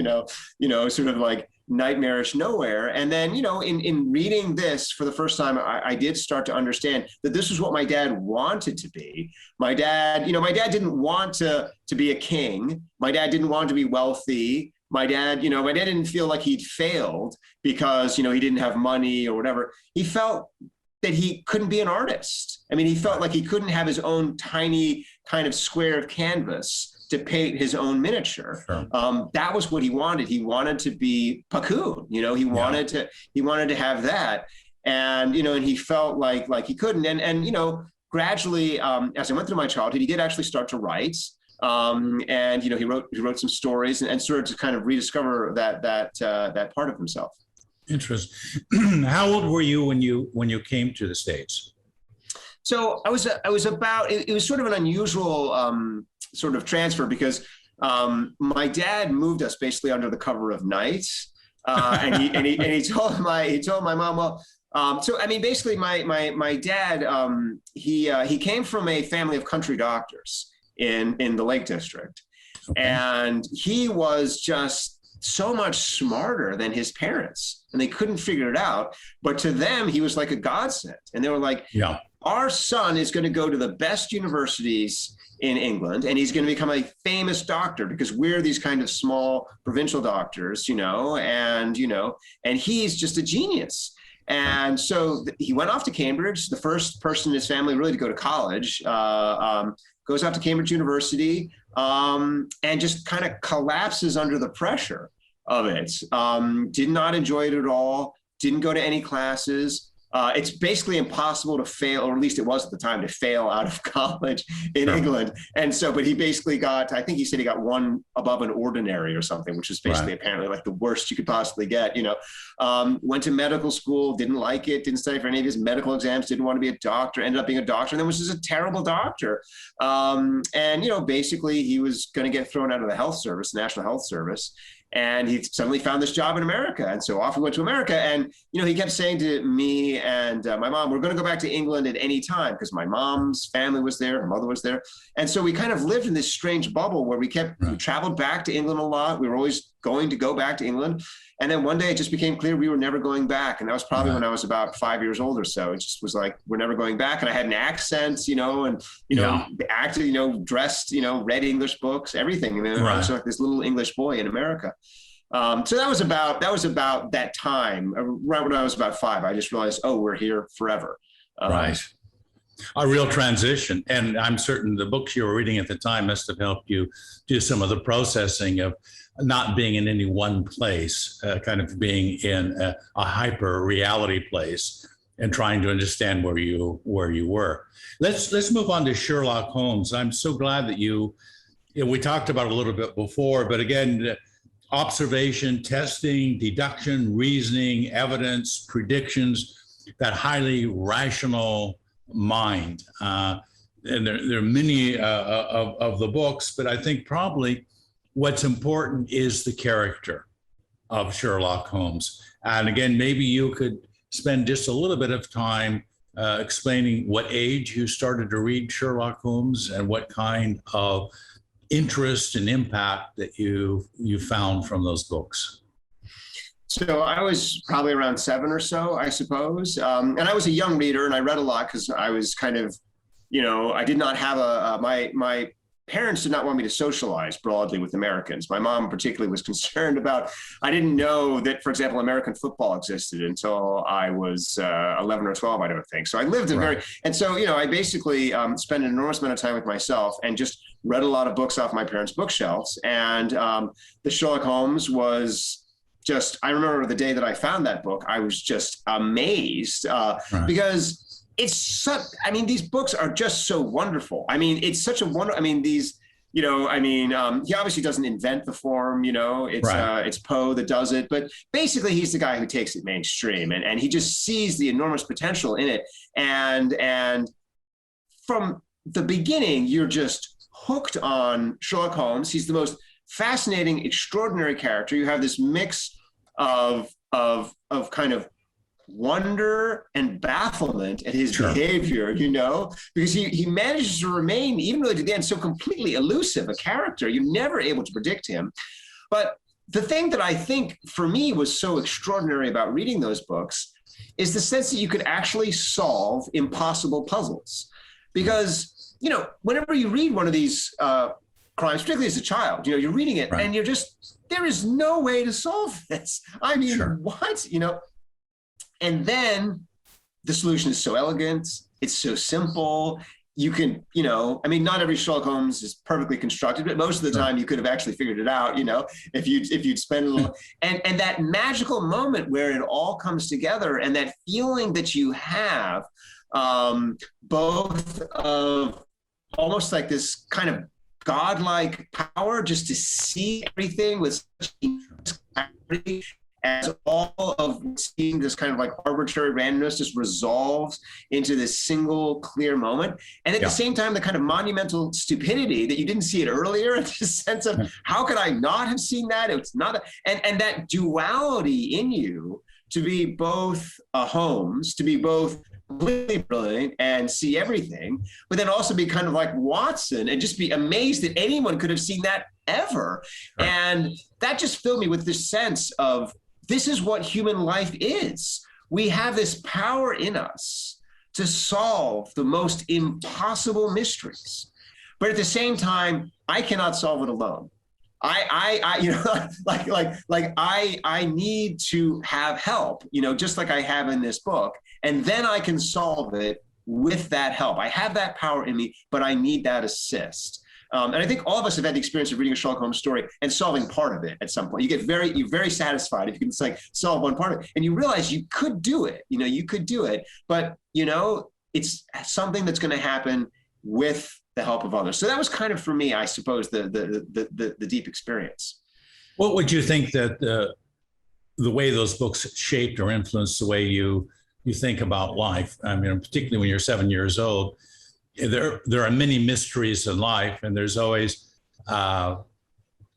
sort of like nightmarish nowhere. And then, in reading this for the first time, I did start to understand that this was what my dad wanted to be. My dad didn't want to be a king. My dad didn't want to be wealthy. My dad didn't feel like he'd failed because, he didn't have money or whatever. He felt that he couldn't be an artist. I mean, he felt like he couldn't have his own tiny kind of square of canvas to paint his own miniature. Sure. That was what he wanted. He wanted to be Puckoon. He wanted to have that, and and he felt like he couldn't. And gradually, as I went through my childhood, he did actually start to write. And he wrote some stories and started to kind of rediscover that part of himself. Interesting. How old were you when you came to the States? So I was about. It was sort of an unusual sort of transfer, because my dad moved us basically under the cover of night, and he told my mom, well, so I mean, basically my dad, he came from a family of country doctors in the Lake District, okay. And he was just so much smarter than his parents, and they couldn't figure it out. But to them, he was like a godsend, and they were like, yeah. Our son is going to go to the best universities in England, and he's going to become a famous doctor because we're these kind of small provincial doctors, and he's just a genius. And so he went off to Cambridge, the first person in his family really to go to college, goes off to Cambridge University, and just kind of collapses under the pressure of it. Did not enjoy it at all, didn't go to any classes. It's basically impossible to fail, or at least it was at the time, to fail out of college in England. And so, but he basically got, I think he said he got one above an ordinary or something, which is basically apparently like the worst you could possibly get, went to medical school, didn't like it, didn't study for any of his medical exams, didn't want to be a doctor, ended up being a doctor, and then was just a terrible doctor. And, basically he was going to get thrown out of the health service, the National Health Service. And he suddenly found this job in America. And so off we went to America. And, he kept saying to me and my mom, we're going to go back to England at any time, because my mom's family was there, her mother was there. And so we kind of lived in this strange bubble where we traveled back to England a lot. We were always going to go back to England. And then one day it just became clear we were never going back. And that was probably when I was about 5 years old or so. It just was like, we're never going back. And I had an accent, acted, dressed, read English books, everything. I was like this little English boy in America. So that was about that time, right when I was about 5. I just realized, we're here forever. Right. A real transition. And I'm certain the books you were reading at the time must have helped you do some of the processing of not being in any one place, kind of being in a hyper reality place and trying to understand where you were. Let's move on to Sherlock Holmes. I'm so glad that we talked about it a little bit before, but again, observation, testing, deduction, reasoning, evidence, predictions, that highly rational mind. And there are many of the books, but I think probably what's important is the character of Sherlock Holmes. And again, maybe you could spend just a little bit of time explaining what age you started to read Sherlock Holmes and what kind of interest and impact that you found from those books. So I was probably around 7 or so, I suppose. And I was a young reader, and I read a lot because I was kind of, I did not have my parents did not want me to socialize broadly with Americans. My mom particularly was concerned about, I didn't know that, for example, American football existed until I was 11 or 12, I don't think. So I lived in and so, I basically spent an enormous amount of time with myself and just read a lot of books off my parents' bookshelves. And the Sherlock Holmes was I remember the day that I found that book, I was just amazed because it's such, I mean, these books are just so wonderful. I mean, it's such a wonder. I mean, these, he obviously doesn't invent the form, it's Poe that does it, but basically he's the guy who takes it mainstream, and he just sees the enormous potential in it. And from the beginning, you're just hooked on Sherlock Holmes. He's the most fascinating, extraordinary character. You have this mix of kind of wonder and bafflement at his behavior, because he manages to remain, even really to the end, so completely elusive a character. You're never able to predict him. But the thing that I think for me was so extraordinary about reading those books is the sense that you could actually solve impossible puzzles. Because, whenever you read one of these crimes, particularly as a child, you're reading it and you're just, there is no way to solve this. I mean, what, And then the solution is so elegant, it's so simple. You can, not every Sherlock Holmes is perfectly constructed, but most of the time you could have actually figured it out, if you'd spend a little, and that magical moment where it all comes together, and that feeling that you have, both of almost like this kind of godlike power just to see everything with such clarity, as all of seeing this kind of like arbitrary randomness just resolves into this single clear moment. And at the same time, the kind of monumental stupidity that you didn't see it earlier, and this sense of how could I not have seen that? It's not, and that duality in you to be both a Holmes, to be both completely brilliant and see everything, but then also be kind of like Watson and just be amazed that anyone could have seen that ever. And that just filled me with this sense of, this is what human life is. We have this power in us to solve the most impossible mysteries. But at the same time, I cannot solve it alone. I need to have help, just like I have in this book, and then I can solve it with that help. I have that power in me, but I need that assist. And I think all of us have had the experience of reading a Sherlock Holmes story and solving part of it at some point. You're very satisfied if you can just like solve one part of it, and you realize you could do it. You could do it, but it's something that's going to happen with the help of others. So that was kind of, for me, I suppose, the deep experience. What would you think that the way those books shaped or influenced the way you think about life? I mean, particularly when you're 7 years old. There are many mysteries in life, and there's always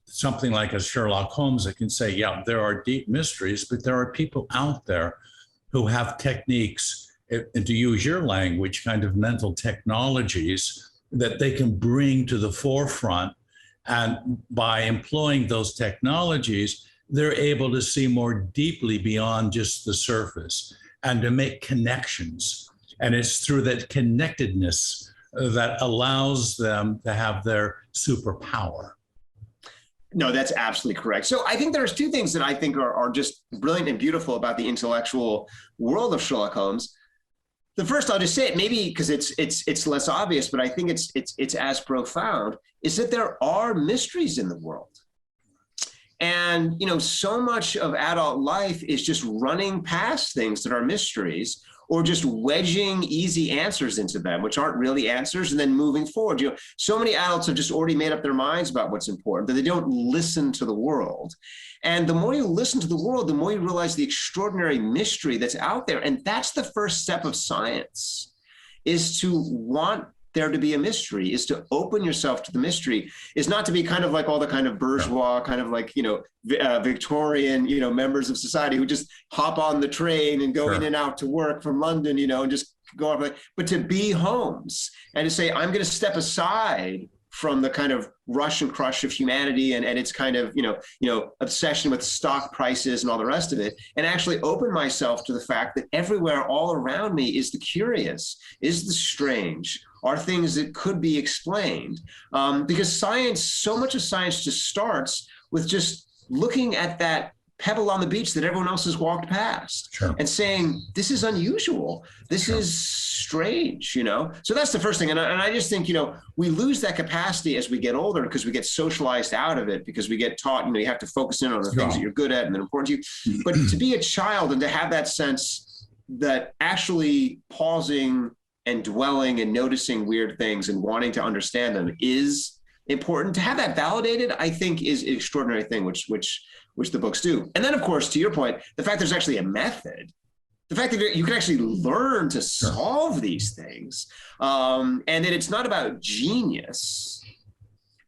something like a Sherlock Holmes that can say, yeah, there are deep mysteries, but there are people out there who have techniques, and to use your language, kind of mental technologies that they can bring to the forefront. And by employing those technologies, they're able to see more deeply beyond just the surface and to make connections. And it's through that connectedness that allows them to have their superpower. No, that's absolutely correct. So I think there's two things that I think are just brilliant and beautiful about the intellectual world of Sherlock Holmes. The first, I'll just say it, maybe because it's less obvious, but I think it's as profound, is that there are mysteries in the world. And so much of adult life is just running past things that are mysteries, or just wedging easy answers into them, which aren't really answers, and then moving forward. So many adults have just already made up their minds about what's important, that they don't listen to the world. And the more you listen to the world, the more you realize the extraordinary mystery that's out there. And that's the first step of science, is to want there to be a mystery, is to open yourself to the mystery, is not to be kind of like all the kind of bourgeois, kind of like, Victorian, members of society who just hop on the train and go in and out to work from London, and just go off, but to be Holmes and to say, I'm going to step aside from the kind of rush and crush of humanity and its kind of, obsession with stock prices and all the rest of it, and actually open myself to the fact that everywhere all around me is the curious, is the strange, are things that could be explained. Because science, so much of science just starts with just looking at that pebble on the beach that everyone else has walked past, and saying, this is unusual. This is strange, you know? So that's the first thing. And I just think, you know, we lose that capacity as we get older because we get socialized out of it, because we get taught, you know, you have to focus in on the things that you're good at and that are important to you. But to be a child and to have that sense that actually pausing and dwelling and noticing weird things and wanting to understand them is important. To have that validated, I think, is an extraordinary thing, which the books do. And then, of course, to your point, the fact there's actually a method, the fact that you can actually learn to solve these things, and that it's not about genius.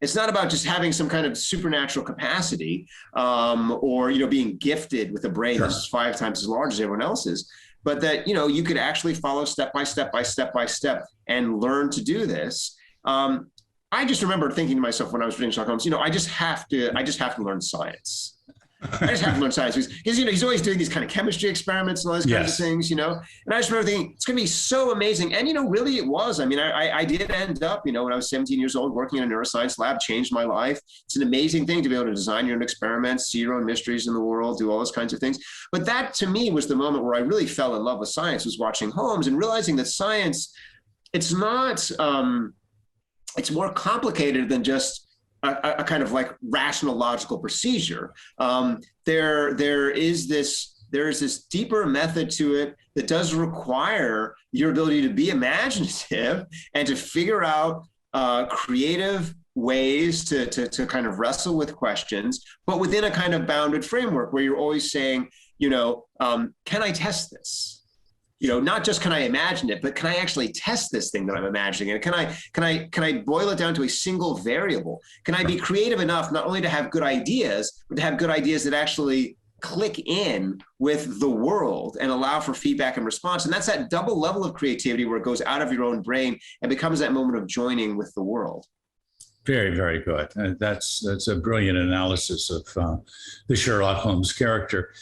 It's not about just having some kind of supernatural capacity, or, you know, being gifted with a brain that's 5 times as large as everyone else's, but that, you know, you could actually follow step by step and learn to do this. I just remember thinking to myself when I was reading Sherlock Holmes, you know, I just have to learn science. I just have to learn science because, you know, he's always doing these kind of chemistry experiments and all these kinds of things, you know, and I just remember thinking it's going to be so amazing. And, you know, really it was. I mean, I did end up, you know, when I was 17 years old, working in a neuroscience lab, changed my life. It's an amazing thing to be able to design your own experiments, see your own mysteries in the world, do all those kinds of things. But that to me was the moment where I really fell in love with science, was watching Holmes and realizing that science, it's not, it's more complicated than just a kind of like rational logical procedure. There is this deeper method to it that does require your ability to be imaginative and to figure out creative ways to kind of wrestle with questions, but within a kind of bounded framework where you're always saying, you know, can I test this? You know, not just can I imagine it, but can I actually test this thing that I'm imagining? And can I boil it down to a single variable? Can I be creative enough not only to have good ideas, but to have good ideas that actually click in with the world and allow for feedback and response? And that's that double level of creativity where it goes out of your own brain and becomes that moment of joining with the world. Very, very good. That's a brilliant analysis of the Sherlock Holmes character.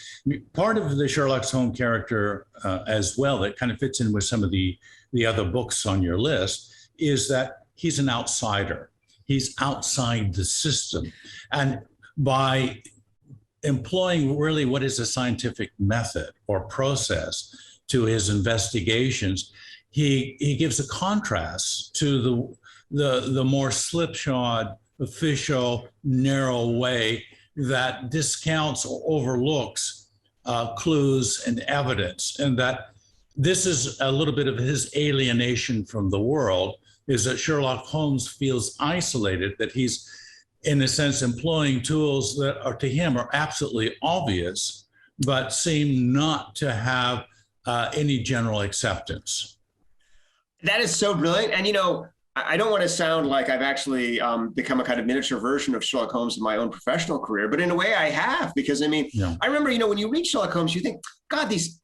Part of the Sherlock Holmes character as well that kind of fits in with some of the other books on your list is that he's an outsider. He's outside the system. And by employing really what is a scientific method or process to his investigations, he gives a contrast to the more slipshod, official, narrow way that discounts or overlooks clues and evidence. And that this is a little bit of his alienation from the world, is that Sherlock Holmes feels isolated, that he's, in a sense, employing tools that are to him are absolutely obvious, but seem not to have any general acceptance. That is so brilliant. And, you know, I don't want to sound like I've actually become a kind of miniature version of Sherlock Holmes in my own professional career, but in a way I have, because I mean, I remember, you know, when you read Sherlock Holmes, you think, God, these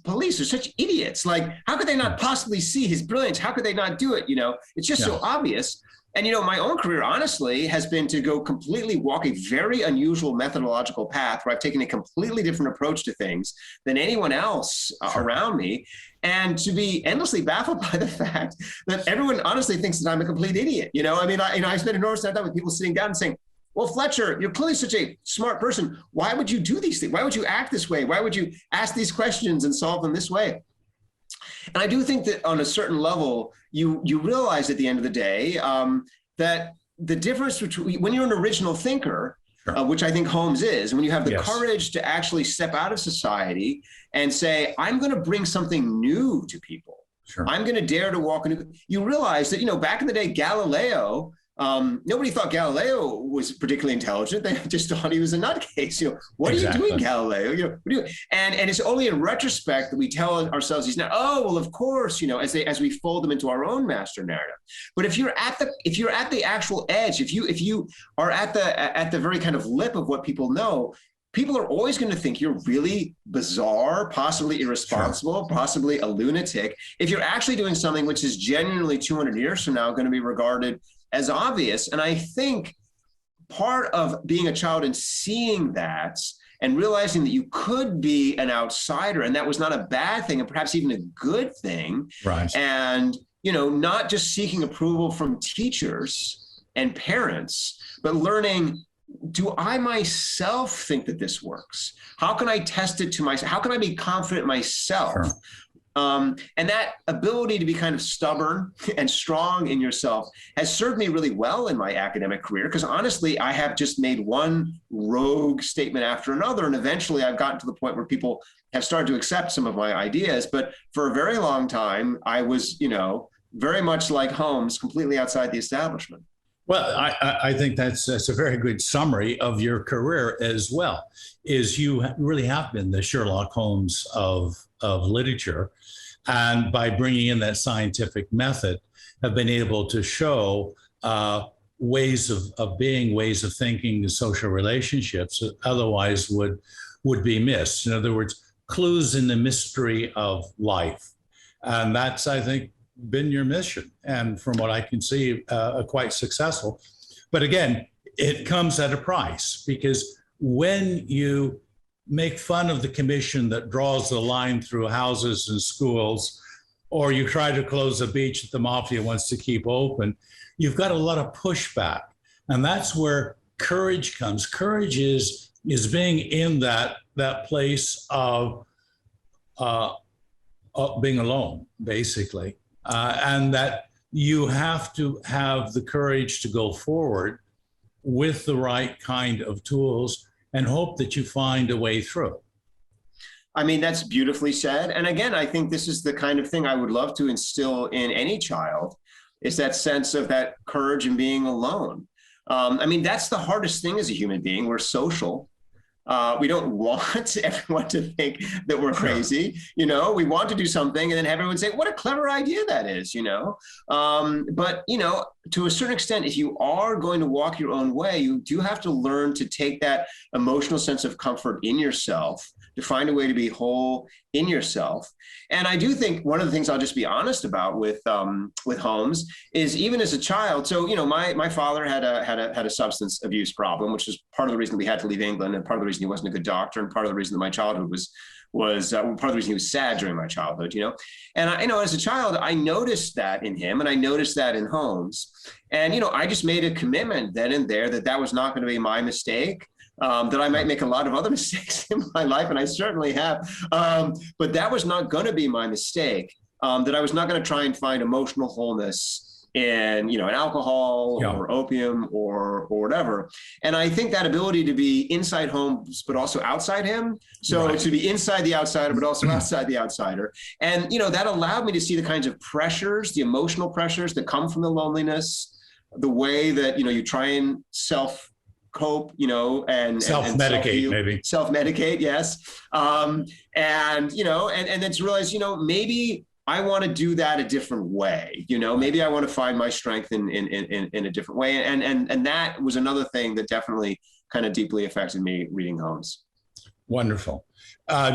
police are such idiots. Like, how could they not possibly see his brilliance? How could they not do it? You know, it's just so obvious. And, you know, my own career, honestly, has been to go completely walk a very unusual methodological path where I've taken a completely different approach to things than anyone else around me. And to be endlessly baffled by the fact that everyone honestly thinks that I'm a complete idiot. You know, I mean, I spent enormous time with people sitting down and saying, well, Fletcher, you're clearly such a smart person. Why would you do these things? Why would you act this way? Why would you ask these questions and solve them this way? And I do think that on a certain level, you realize at the end of the day that the difference between when you're an original thinker, which I think Holmes is, when you have the courage to actually step out of society and say, I'm going to bring something new to people. I'm going to dare to walk into, you realize that, you know, back in the day, Galileo, nobody thought Galileo was particularly intelligent. They just thought he was a nutcase. You know, what are you doing, Galileo? You know, and it's only in retrospect that we tell ourselves he's not. Oh, well, of course, you know, as we fold them into our own master narrative. But if you're at the actual edge, if you are at the very kind of lip of what people know, people are always going to think you're really bizarre, possibly irresponsible, possibly a lunatic. If you're actually doing something which is genuinely 200 years from now going to be regarded as obvious. And I think part of being a child and seeing that and realizing that you could be an outsider and that was not a bad thing and perhaps even a good thing. And, you know, not just seeking approval from teachers and parents, but learning do I myself think that this works? How can I test it to myself? How can I be confident myself? Sure. And that ability to be kind of stubborn and strong in yourself has served me really well in my academic career, because honestly, I have just made one rogue statement after another. And eventually I've gotten to the point where people have started to accept some of my ideas. But for a very long time, I was, very much like Holmes, completely outside the establishment. Well, I think that's a very good summary of your career as well, is you really have been the Sherlock Holmes of literature. And by bringing in that scientific method, have been able to show ways of being, ways of thinking, the social relationships that otherwise would be missed. In other words, clues in the mystery of life. And that's, I think, been your mission, and from what I can see, quite successful. But again, it comes at a price, because when you make fun of the commission that draws the line through houses and schools, or you try to close a beach that the mafia wants to keep open, you've got a lot of pushback. And that's where courage comes. Courage is being in that place of being alone, basically. And that you have to have the courage to go forward with the right kind of tools and hope that you find a way through. I mean, that's beautifully said. And again, I think this is the kind of thing I would love to instill in any child, is that sense of that courage and being alone. I mean, that's the hardest thing as a human being. We're social. We don't want everyone to think that we're crazy. We want to do something and then have everyone say, what a clever idea that is, But, to a certain extent, if you are going to walk your own way, you do have to learn to take that emotional sense of comfort in yourself, to find a way to be whole in yourself. And I do think one of the things I'll just be honest about with Holmes is, even as a child, so, my father had a substance abuse problem, which was part of the reason we had to leave England, and part of the reason he wasn't a good doctor, and part of the reason that my childhood was part of the reason he was sad during my childhood, And as a child, I noticed that in him, and I noticed that in Holmes. And, I just made a commitment then and there that was not going to be my mistake. That I might make a lot of other mistakes in my life, and I certainly have. But that was not going to be my mistake, that I was not going to try and find emotional wholeness in, in alcohol or opium or whatever. And I think that ability to be inside Holmes, but also outside him. So to be inside the outsider, but also outside the outsider. And, that allowed me to see the kinds of pressures, the emotional pressures that come from the loneliness, the way that, you try and cope, and self-medicate, maybe self-medicate. Yes. And then to realize, maybe I want to do that a different way, maybe I want to find my strength in a different way. And that was another thing that definitely kind of deeply affected me reading Holmes. Wonderful.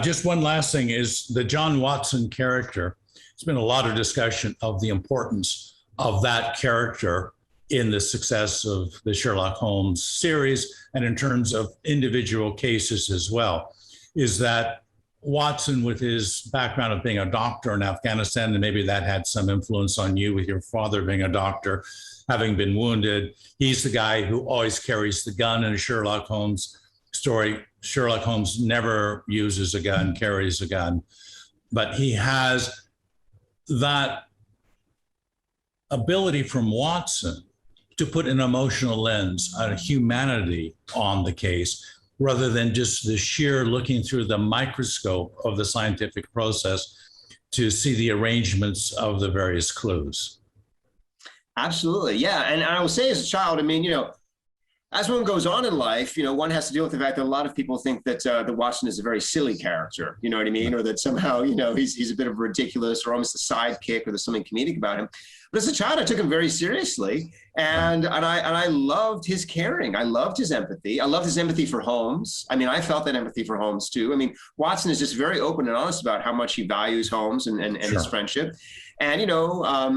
Just one last thing is the John Watson character. There's been a lot of discussion of the importance of that character in the success of the Sherlock Holmes series, and in terms of individual cases as well, is that Watson, with his background of being a doctor in Afghanistan, and maybe that had some influence on you with your father being a doctor, having been wounded, he's the guy who always carries the gun in a Sherlock Holmes story. Sherlock Holmes never uses a gun, carries a gun, but he has that ability from Watson to put an emotional lens, a humanity on the case, rather than just the sheer looking through the microscope of the scientific process to see the arrangements of the various clues. Absolutely, yeah. And I will say, as a child, I mean, as one goes on in life, one has to deal with the fact that a lot of people think that Watson is a very silly character, you know what I mean? Or that somehow, he's a bit of a ridiculous or almost a sidekick, or there's something comedic about him. But as a child, I took him very seriously, and I loved his caring. I loved his empathy. I loved his empathy for Holmes. I mean, I felt that empathy for Holmes too. I mean, Watson is just very open and honest about how much he values Holmes and his friendship. And,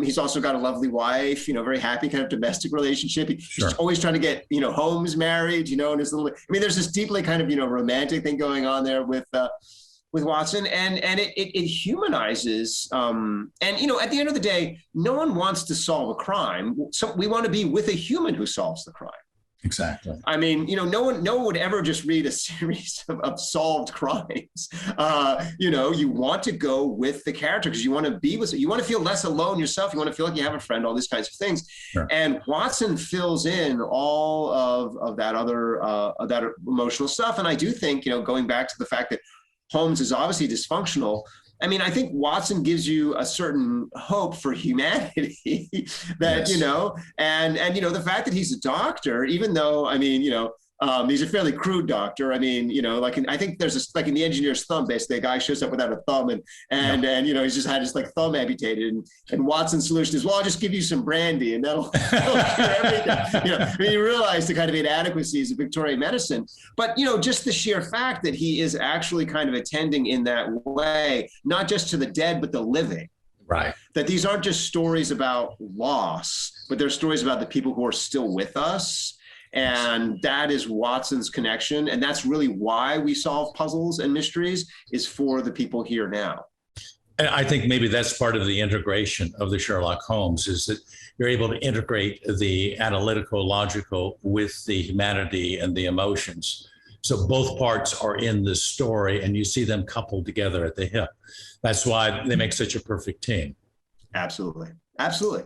he's also got a lovely wife, very happy kind of domestic relationship. He's always trying to get, Holmes married, and his little, there's this deeply kind of, romantic thing going on there with Watson, and it humanizes, and at the end of the day, no one wants to solve a crime. So we want to be with a human who solves the crime. Exactly. I mean, no one would ever just read a series of solved crimes. You want to go with the character because you want to be with, you want to feel less alone yourself. You want to feel like you have a friend, all these kinds of things. Sure. And Watson fills in all of that other, that emotional stuff. And I do think, going back to the fact that Holmes is obviously dysfunctional, I mean, I think Watson gives you a certain hope for humanity that, Yes. and the fact that he's a doctor, even though, I mean, he's a fairly crude doctor. I mean, I think there's like in The Engineer's Thumb, basically a guy shows up without a thumb and he's just had his like thumb amputated and Watson's solution is, well, I'll just give you some brandy and that'll cure everything. I mean, you realize the kind of inadequacies of Victorian medicine, but just the sheer fact that he is actually kind of attending in that way, not just to the dead, but the living. Right. That these aren't just stories about loss, but they're stories about the people who are still with us. And that is Watson's connection. And that's really why we solve puzzles and mysteries, is for the people here now. And I think maybe that's part of the integration of the Sherlock Holmes, is that you're able to integrate the analytical, logical with the humanity and the emotions. So both parts are in the story and you see them coupled together at the hip. That's why they make such a perfect team. Absolutely. Absolutely.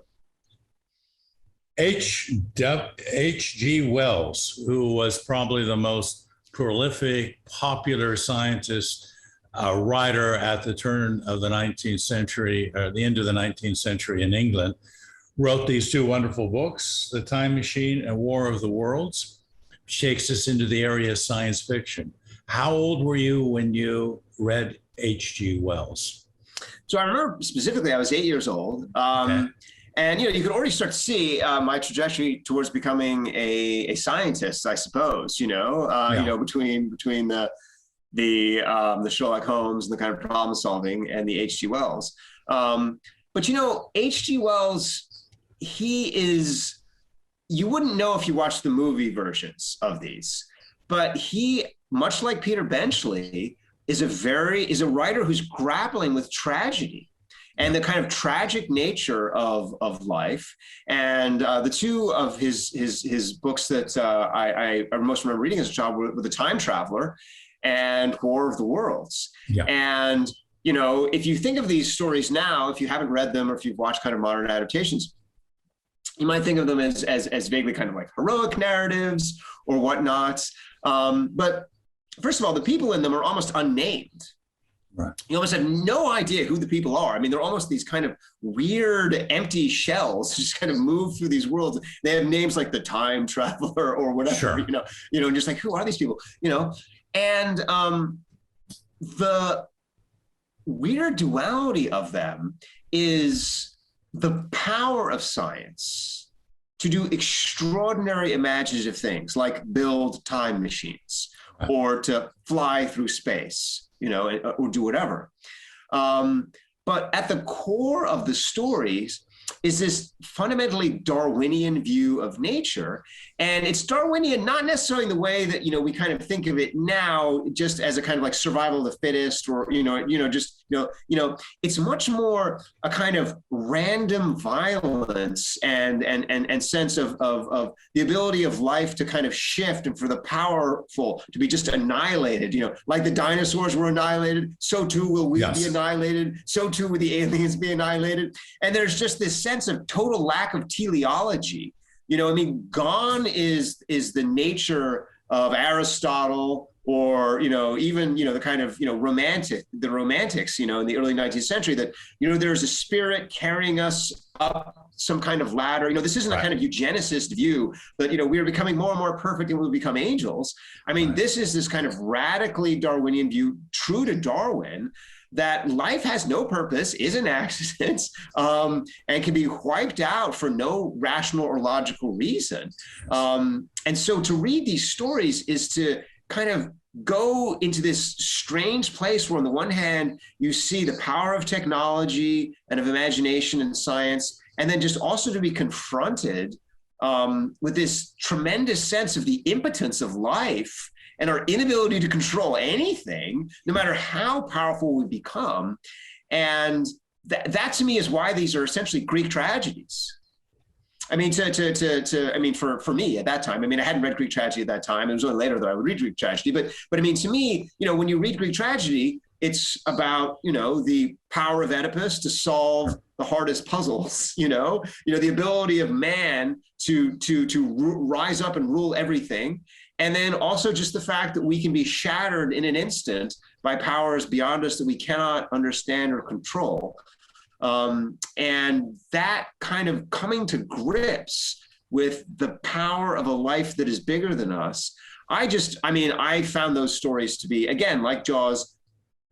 H.G. Wells, who was probably the most prolific, popular scientist, writer at the turn of the 19th century, or the end of the 19th century in England, wrote these two wonderful books, The Time Machine and War of the Worlds, takes us into the area of science fiction. How old were you when you read H.G. Wells? So I remember specifically, I was 8 years old. Okay. And, you could already start to see my trajectory towards becoming a scientist, I suppose, between the Sherlock Holmes and the kind of problem solving and the H.G. Wells. But, H.G. Wells, you wouldn't know if you watched the movie versions of these, but he, much like Peter Benchley, is a writer who's grappling with tragedy and the kind of tragic nature of life. And the two of his books that I most remember reading as a child were The Time Traveler and War of the Worlds. Yeah. And, if you think of these stories now, if you haven't read them or if you've watched kind of modern adaptations, you might think of them as vaguely kind of like heroic narratives or whatnot. But first of all, the people in them are almost unnamed. Right. You almost have no idea who the people are. I mean, they're almost these kind of weird, empty shells, just kind of move through these worlds. They have names like the Time Traveler or whatever, sure. Just like, who are these people? And the weird duality of them is the power of science to do extraordinary imaginative things like build time machines or to fly through space. Or do whatever. But at the core of the stories is this fundamentally Darwinian view of nature. And it's Darwinian, not necessarily in the way that, we kind of think of it now, just as a kind of like survival of the fittest or, it's much more a kind of random violence and sense of the ability of life to kind of shift and for the powerful to be just annihilated, like the dinosaurs were annihilated, so too will we be annihilated, so too will the aliens be annihilated. And there's just this sense of total lack of teleology. Gone is the nature of Aristotle or, even, the kind of, the romantics, in the early 19th century that, there's a spirit carrying us up some kind of ladder. This isn't a kind of eugenicist view, but, we are becoming more and more perfect and we'll become angels. I mean, this is this kind of radically Darwinian view, true to Darwin, that life has no purpose, is an accident, and can be wiped out for no rational or logical reason. And so to read these stories is to kind of go into this strange place where on the one hand, you see the power of technology and of imagination and science, and then just also to be confronted with this tremendous sense of the impotence of life and our inability to control anything, no matter how powerful we become. And that to me is why these are essentially Greek tragedies. I mean, I mean, for me at that time, I mean, I hadn't read Greek tragedy at that time. It was only later that I would read Greek tragedy. But I mean, to me, you know, when you read Greek tragedy, it's about, you know, the power of Oedipus to solve the hardest puzzles, you know, the ability of man to rise up and rule everything. And then also just the fact that we can be shattered in an instant by powers beyond us that we cannot understand or control. And that kind of coming to grips with the power of a life that is bigger than us. I found those stories to be, again, like Jaws,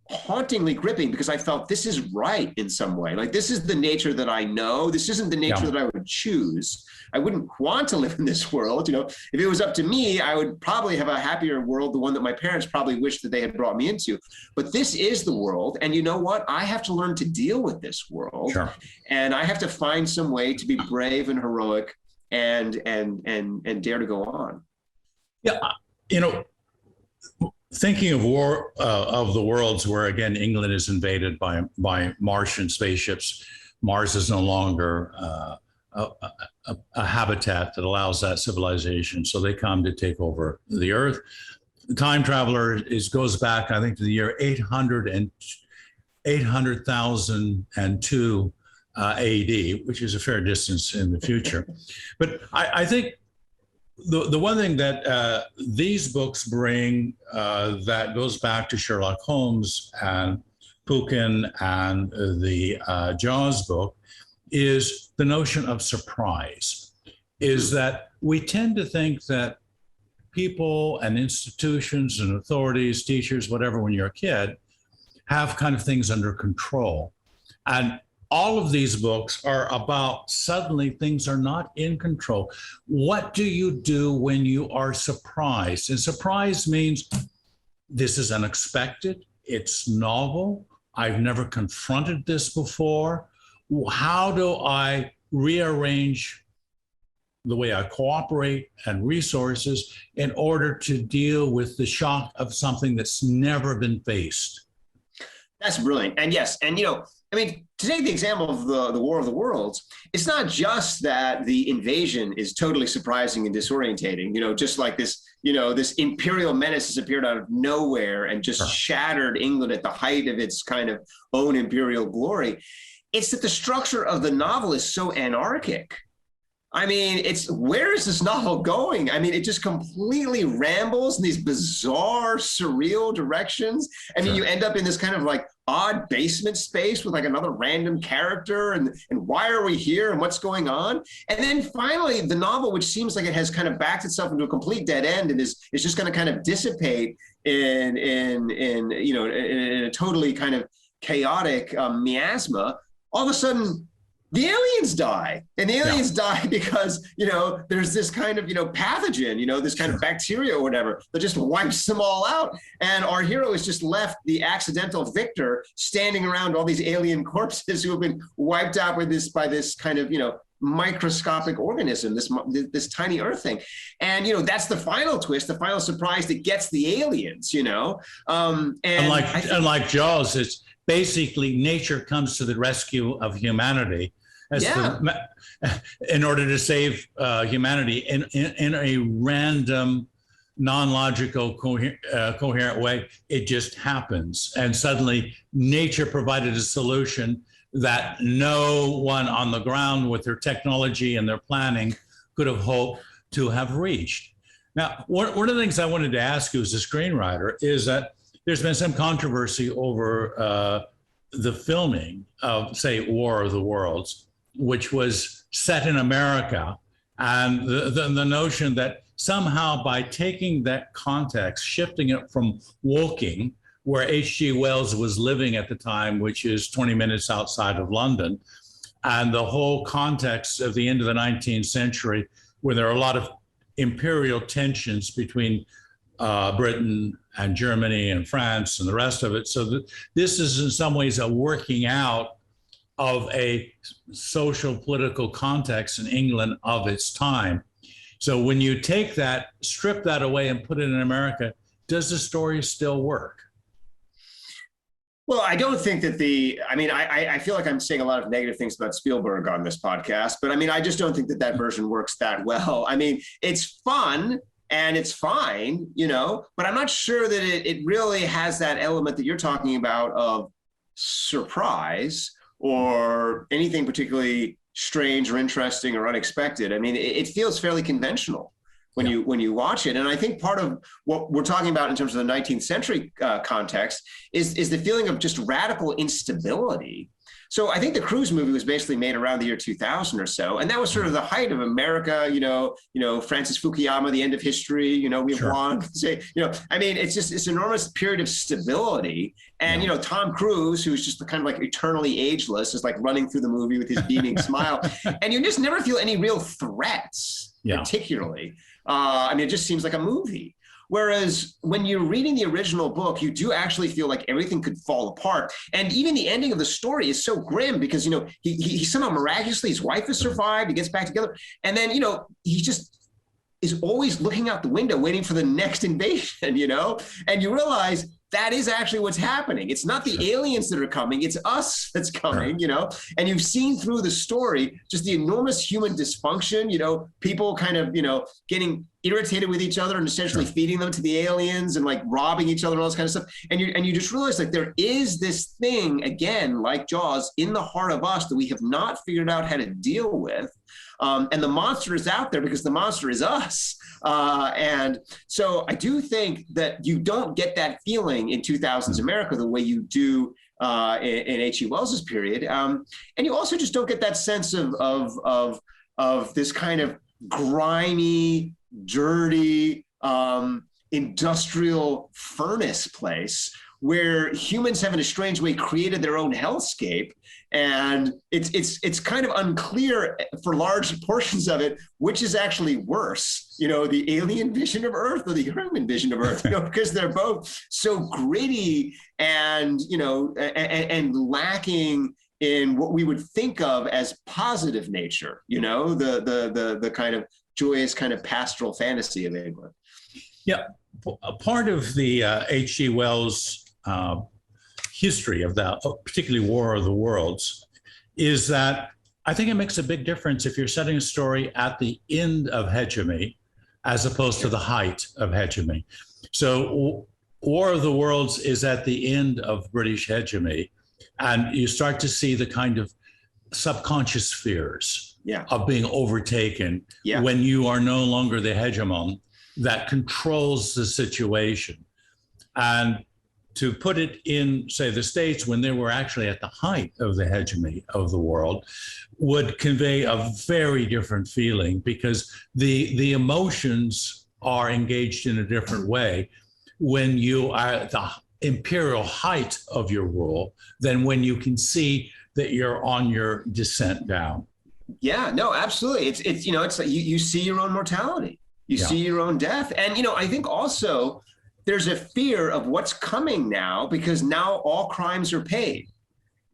hauntingly gripping, because I felt this is right in some way. Like, this is the nature that I know. This isn't the nature that I would choose. I wouldn't want to live in this world. You know, if it was up to me, I would probably have a happier world, the one that my parents probably wished that they had brought me into. But this is the world. And you know what? I have to learn to deal with this world. Sure. And I have to find some way to be brave and heroic and dare to go on. Yeah. You know, thinking of War of the Worlds, where again England is invaded by Martian spaceships, Mars is no longer a habitat that allows that civilization, so they come to take over the Earth. The time traveler goes back, I think, to the year 800,002 AD, which is a fair distance in the future. But I think the one thing that these books bring that goes back to Sherlock Holmes and Puckoon and the Jaws book is the notion of surprise, is that we tend to think that people and institutions and authorities, teachers, whatever, when you're a kid, have kind of things under control. And all of these books are about suddenly things are not in control. What do you do when you are surprised? And surprise means this is unexpected, it's novel, I've never confronted this before. How do I rearrange the way I cooperate and resources in order to deal with the shock of something that's never been faced? That's brilliant. And yes, and you know, I mean, to take the example of the War of the Worlds, it's not just that the invasion is totally surprising and disorientating, you know, just like this, you know, this imperial menace has appeared out of nowhere and just shattered England at the height of its kind of own imperial glory. It's that the structure of the novel is so anarchic. I mean, where is this novel going? I mean, it just completely rambles in these bizarre, surreal directions. I mean, you end up in this kind of like odd basement space with like another random character and why are we here and what's going on? And then finally, the novel, which seems like it has kind of backed itself into a complete dead end and is just going to kind of dissipate in a totally kind of chaotic miasma, all of a sudden, the aliens die, and the aliens die because, you know, there's this kind of, you know, pathogen, you know, this kind of bacteria or whatever that just wipes them all out. And our hero is just left the accidental victor standing around all these alien corpses who have been wiped out by this kind of, you know, microscopic organism, this tiny Earth thing. And, you know, that's the final twist, the final surprise that gets the aliens, you know. Unlike Jaws, it's basically nature comes to the rescue of humanity in order to save humanity in a random, non-logical, coherent way. It just happens. And suddenly nature provided a solution that no one on the ground with their technology and their planning could have hoped to have reached. Now, one of the things I wanted to ask you as a screenwriter is that there's been some controversy over the filming of, say, War of the Worlds, which was set in America, and the notion that somehow by taking that context, shifting it from Woking, where H.G. Wells was living at the time, which is 20 minutes outside of London, and the whole context of the end of the 19th century, where there are a lot of imperial tensions between Britain and Germany and France and the rest of it. So this is in some ways a working out of a social political context in England of its time. So when you take that, strip that away and put it in America, does the story still work? Well, I don't think that I feel like I'm saying a lot of negative things about Spielberg on this podcast, but I mean, I just don't think that that version works that well. I mean, it's fun and it's fine, but I'm not sure that it really has that element that you're talking about of surprise or anything particularly strange or interesting or unexpected. I mean, it feels fairly conventional when you watch it. And I think part of what we're talking about in terms of the 19th century context is the feeling of just radical instability. So I think the Cruise movie was basically made around the year 2000 or so. And that was sort of the height of America, Francis Fukuyama, the end of history, we have won, I mean, it's an enormous period of stability. And, Tom Cruise, who's just kind of like eternally ageless, is like running through the movie with his beaming smile. And you just never feel any real threats, particularly. I mean, it just seems like a movie. Whereas when you're reading the original book, you do actually feel like everything could fall apart. And even the ending of the story is so grim because, he somehow miraculously, his wife has survived, he gets back together. And then, he just is always looking out the window, waiting for the next invasion, and you realize that is actually what's happening. It's not the aliens that are coming, it's us that's coming, and you've seen through the story just the enormous human dysfunction, people kind of, getting irritated with each other and essentially feeding them to the aliens and like robbing each other and all this kind of stuff. And you just realize like there is this thing, again, like Jaws, in the heart of us that we have not figured out how to deal with. And the monster is out there because the monster is us. And so I do think that you don't get that feeling in 2000s America the way you do in H.G. Wells's period. And you also just don't get that sense of this kind of grimy, dirty, industrial furnace place where humans have in a strange way created their own hellscape. And it's kind of unclear for large portions of it, which is actually worse, the alien vision of Earth or the human vision of Earth, because they're both so gritty and, and lacking in what we would think of as positive nature, the kind of joyous kind of pastoral fantasy of England. Yeah, a part of the H.G. Wells history of that, particularly War of the Worlds, is that I think it makes a big difference if you're setting a story at the end of hegemony as opposed to the height of hegemony. So War of the Worlds is at the end of British hegemony, and you start to see the kind of subconscious fears of being overtaken when you are no longer the hegemon that controls the situation. And to put it in, say, the States, when they were actually at the height of the hegemony of the world, would convey a very different feeling because the emotions are engaged in a different way when you are at the imperial height of your rule than when you can see that you're on your descent down. Yeah, no, absolutely. It's it's like you see your own mortality, you see your own death. And, I think also there's a fear of what's coming now because now all crimes are paid.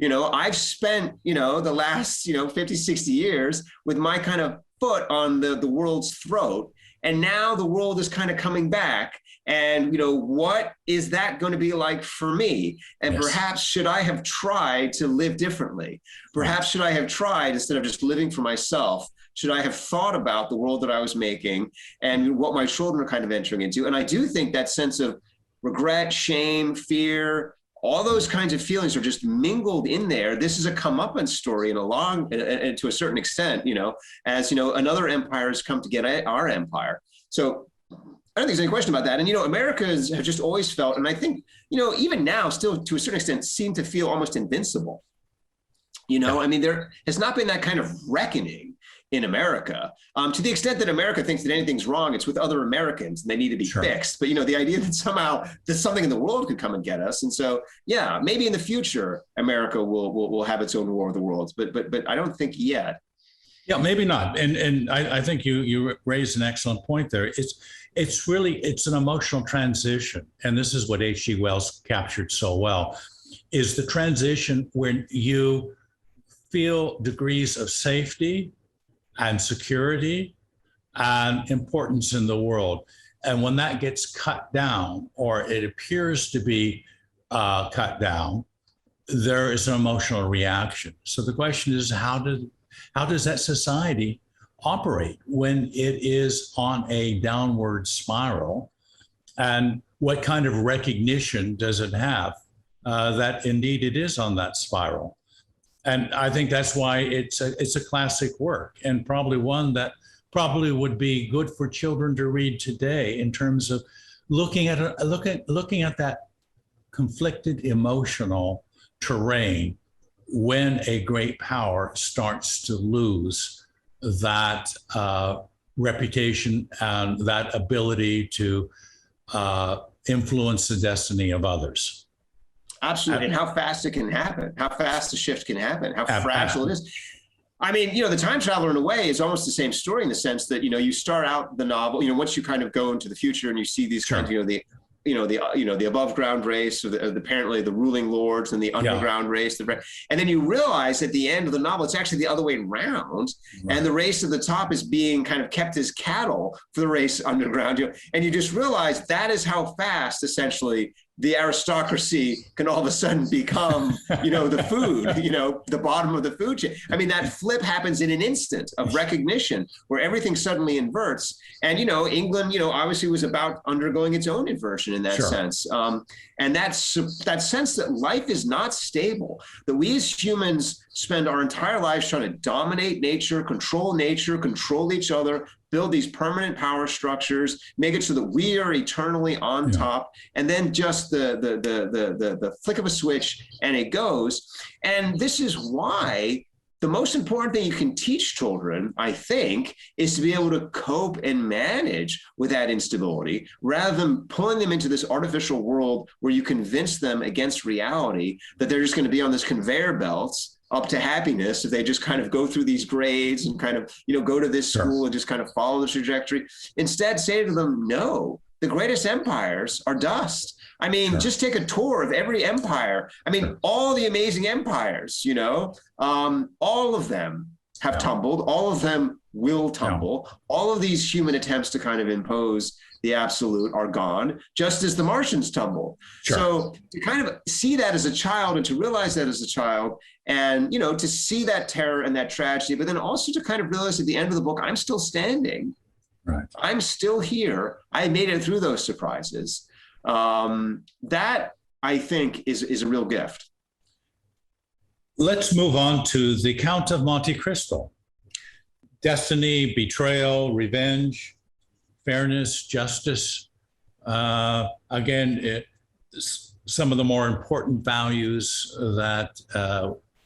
I've spent, the last, 50, 60 years with my kind of foot on the world's throat. And now the world is kind of coming back. And, what is that going to be like for me? And perhaps should I have tried to live differently? Perhaps should I have tried, instead of just living for myself, should I have thought about the world that I was making and what my children are kind of entering into? And I do think that sense of regret, shame, fear, all those kinds of feelings are just mingled in there. This is a comeuppance story and to a certain extent, as, another empire has come to get our empire. So I don't think there's any question about that. And, Americans have just always felt, and I think, even now still to a certain extent seem to feel almost invincible. I mean, there has not been that kind of reckoning in America, to the extent that America thinks that anything's wrong, it's with other Americans and they need to be fixed. But, the idea that somehow there's something in the world could come and get us. And so, maybe in the future, America will have its own War of the Worlds, but I don't think yet. Yeah, maybe not. And I think you raised an excellent point there. It's an emotional transition. And this is what H.G. Wells captured so well, is the transition when you feel degrees of safety and security and importance in the world. And when that gets cut down, or it appears to be cut down, there is an emotional reaction. So the question is, how does that society operate when it is on a downward spiral? And what kind of recognition does it have that indeed it is on that spiral? And I think that's why it's a classic work, and probably one that probably would be good for children to read today, in terms of looking at that conflicted emotional terrain when a great power starts to lose that reputation and that ability to influence the destiny of others. Absolutely. And how fast it can happen, how fast the shift can happen, how fragile it is. I mean, the Time Traveler in a way is almost the same story, in the sense that, you start out the novel, once you kind of go into the future and you see these kinds of, the above ground race, or apparently the ruling lords, and the underground race, and then you realize at the end of the novel, it's actually the other way around. Right. And the race at the top is being kind of kept as cattle for the race underground. And you just realize that is how fast, essentially, the aristocracy can all of a sudden become, the food, the bottom of the food chain. I mean, that flip happens in an instant of recognition, where everything suddenly inverts. And, England, obviously was about undergoing its own inversion in that sense. And that sense that life is not stable, that we as humans spend our entire lives trying to dominate nature, control each other, build these permanent power structures, make it so that we are eternally on top, and then just the flick of a switch and it goes. And this is why the most important thing you can teach children, I think, is to be able to cope and manage with that instability, rather than pulling them into this artificial world where you convince them against reality that they're just going to be on this conveyor belts up to happiness if they just kind of go through these grades and kind of, go to this school and just kind of follow the trajectory. Instead, say to them, no, the greatest empires are dust. I mean, just take a tour of every empire. I mean, all the amazing empires, all of them have tumbled. All of them will tumble. All of these human attempts to kind of impose the absolute are gone, just as the Martians tumble. So to kind of see that as a child, and to realize that as a child, and, to see that terror and that tragedy, but then also to kind of realize at the end of the book, I'm still standing. Right. I'm still here. I made it through those surprises. That, I think, is a real gift. Let's move on to the Count of Monte Cristo. Destiny, betrayal, revenge, fairness, justice. Again, some of the more important values that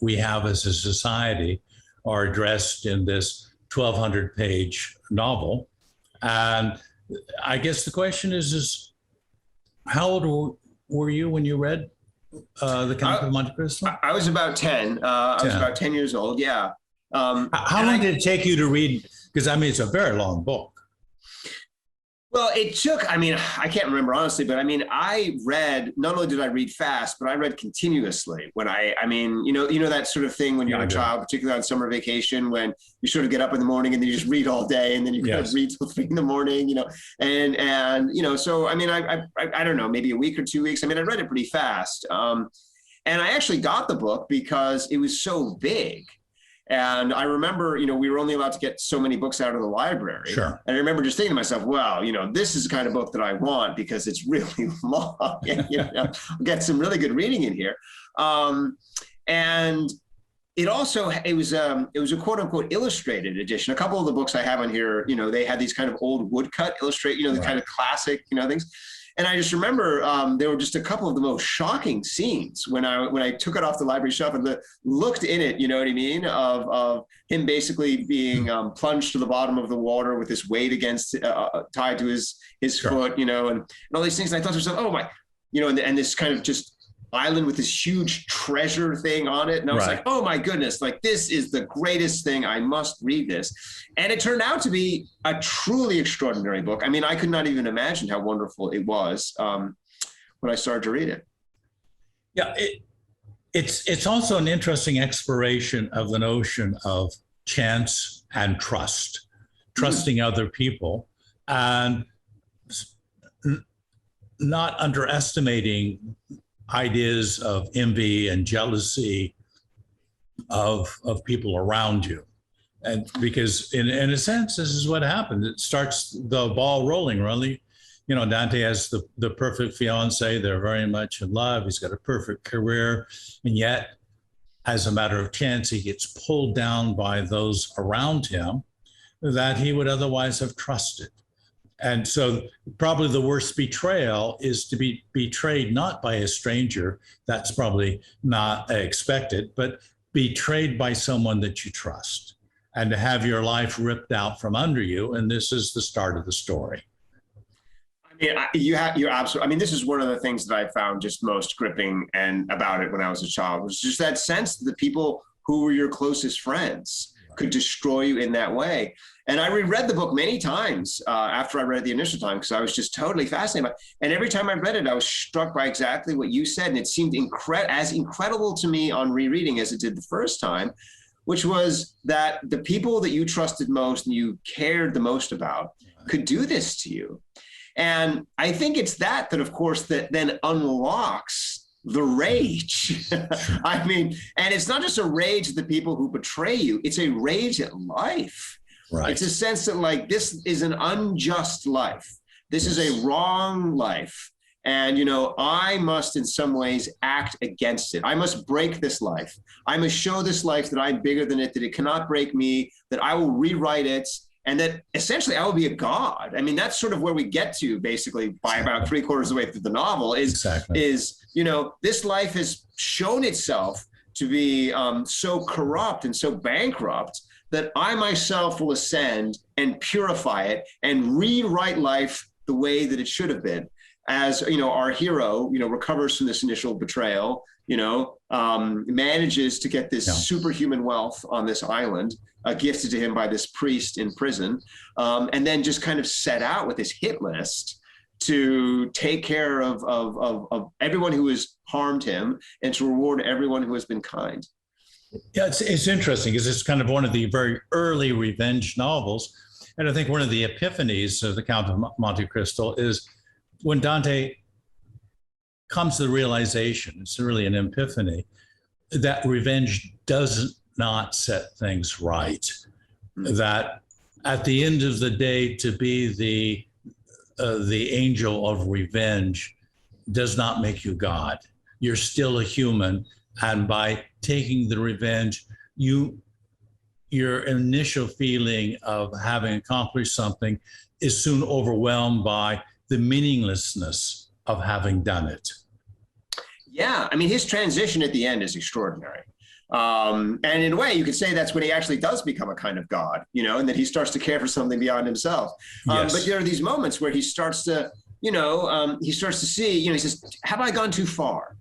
we have as a society are addressed in this 1,200-page novel. And I guess the question is how old were you when you read The Count of Monte Cristo? I was about 10. I was about 10 years old, How long did it take you to read? Because, I mean, it's a very long book. Well, it took, I can't remember honestly, but I read, not only did I read fast, but I read continuously when that sort of thing when you're a child, particularly on summer vacation, when you sort of get up in the morning and then you just read all day and then you kind of read till 3 a.m, so, I don't know, maybe a week or 2 weeks. I read it pretty fast. And I actually got the book because it was so big. And I remember, we were only allowed to get so many books out of the library. And I remember just thinking to myself, well, this is the kind of book that I want because it's really long. I'll get some really good reading in here. And it also, it was a quote unquote illustrated edition. A couple of the books I have on here, they had these kind of old woodcut illustrate, the kind of classic, things. And I just remember there were just a couple of the most shocking scenes when I took it off the library shelf and looked in it, of him basically being plunged to the bottom of the water with this weight against tied to his foot, and all these things. And I thought to myself, oh my, and this kind of just island with this huge treasure thing on it. And I was like, oh my goodness, like this is the greatest thing. I must read this. And it turned out to be a truly extraordinary book. I could not even imagine how wonderful it was when I started to read it. Yeah, it's also an interesting exploration of the notion of chance and trusting other people, and not underestimating ideas of envy and jealousy of people around you. And because in a sense, this is what happened. It starts the ball rolling, really. You know, Dante has the perfect fiance. They're very much in love. He's got a perfect career. And yet, as a matter of chance, he gets pulled down by those around him that he would otherwise have trusted. And so probably the worst betrayal is to be betrayed not by a stranger. That's probably not expected, but betrayed by someone that you trust, and to have your life ripped out from under you. And this is the start of the story. I mean, you're absolutely, I mean, this is one of the things that I found just most gripping and about it when I was a child, was just that sense that the people who were your closest friends could destroy you in that way. And I reread the book many times after I read it the initial time, because I was just totally fascinated by it. And every time I read it, I was struck by exactly what you said. And it seemed as incredible to me on rereading as it did the first time, which was that the people that you trusted most and you cared the most about could do this to you. And I think it's that of course, that then unlocks the rage. I mean, and it's not just a rage at the people who betray you, it's a rage at life. Right. It's a sense that, like, this is an unjust life. This is a wrong life. And, you know, I must in some ways act against it. I must break this life. I must show this life that I'm bigger than it, that it cannot break me, that I will rewrite it, and that essentially I will be a god. I mean, that's sort of where we get to basically by about 3/4 of the way through the novel is, you know, this life has shown itself to be so corrupt and so bankrupt that I myself will ascend and purify it and rewrite life the way that it should have been. As, you know, our hero, you know, recovers from this initial betrayal, you know, manages to get this superhuman wealth on this island, gifted to him by this priest in prison, and then just kind of set out with this hit list to take care of everyone who has harmed him and to reward everyone who has been kind. Yeah, it's interesting because it's kind of one of the very early revenge novels. And I think one of the epiphanies of the Count of Monte Cristo is when Dante comes to the realization, it's really an epiphany, that revenge does not set things right. That at the end of the day, to be the angel of revenge does not make you God. You're still a human. And by taking the revenge, your initial feeling of having accomplished something is soon overwhelmed by the meaninglessness of having done it. Yeah, I mean, his transition at the end is extraordinary. And in a way, you could say that's when he actually does become a kind of God, you know, and that he starts to care for something beyond himself. But there are these moments where he starts to, you know, he starts to see, you know, he says, have I gone too far?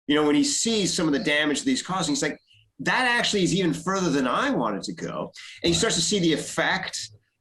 You know, when he sees some of the damage that he's causing, he's like, that actually is even further than I wanted to go. And he starts to see the effect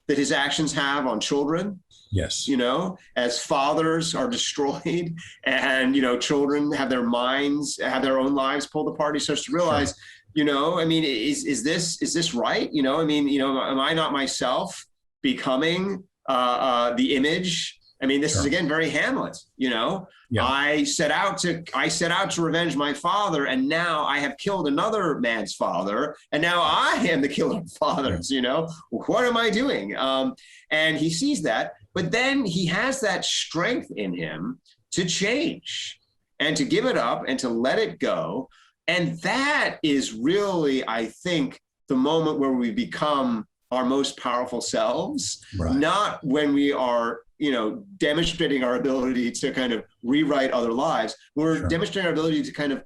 that his actions have on children. Yes. You know, as fathers are destroyed and, you know, children have their minds, have their own lives pulled apart. He starts to realize, you know, I mean, is this right? You know, I mean, you know, am I not myself becoming the image? I mean, this is again very Hamlet, you know. I set out to revenge my father, and now I have killed another man's father, and now I am the killer of fathers, you know. What am I doing? And he sees that, but then he has that strength in him to change and to give it up and to let it go. And that is really, I think, the moment where we become our most powerful selves, not when we are, you know, demonstrating our ability to kind of rewrite other lives. We're demonstrating our ability to kind of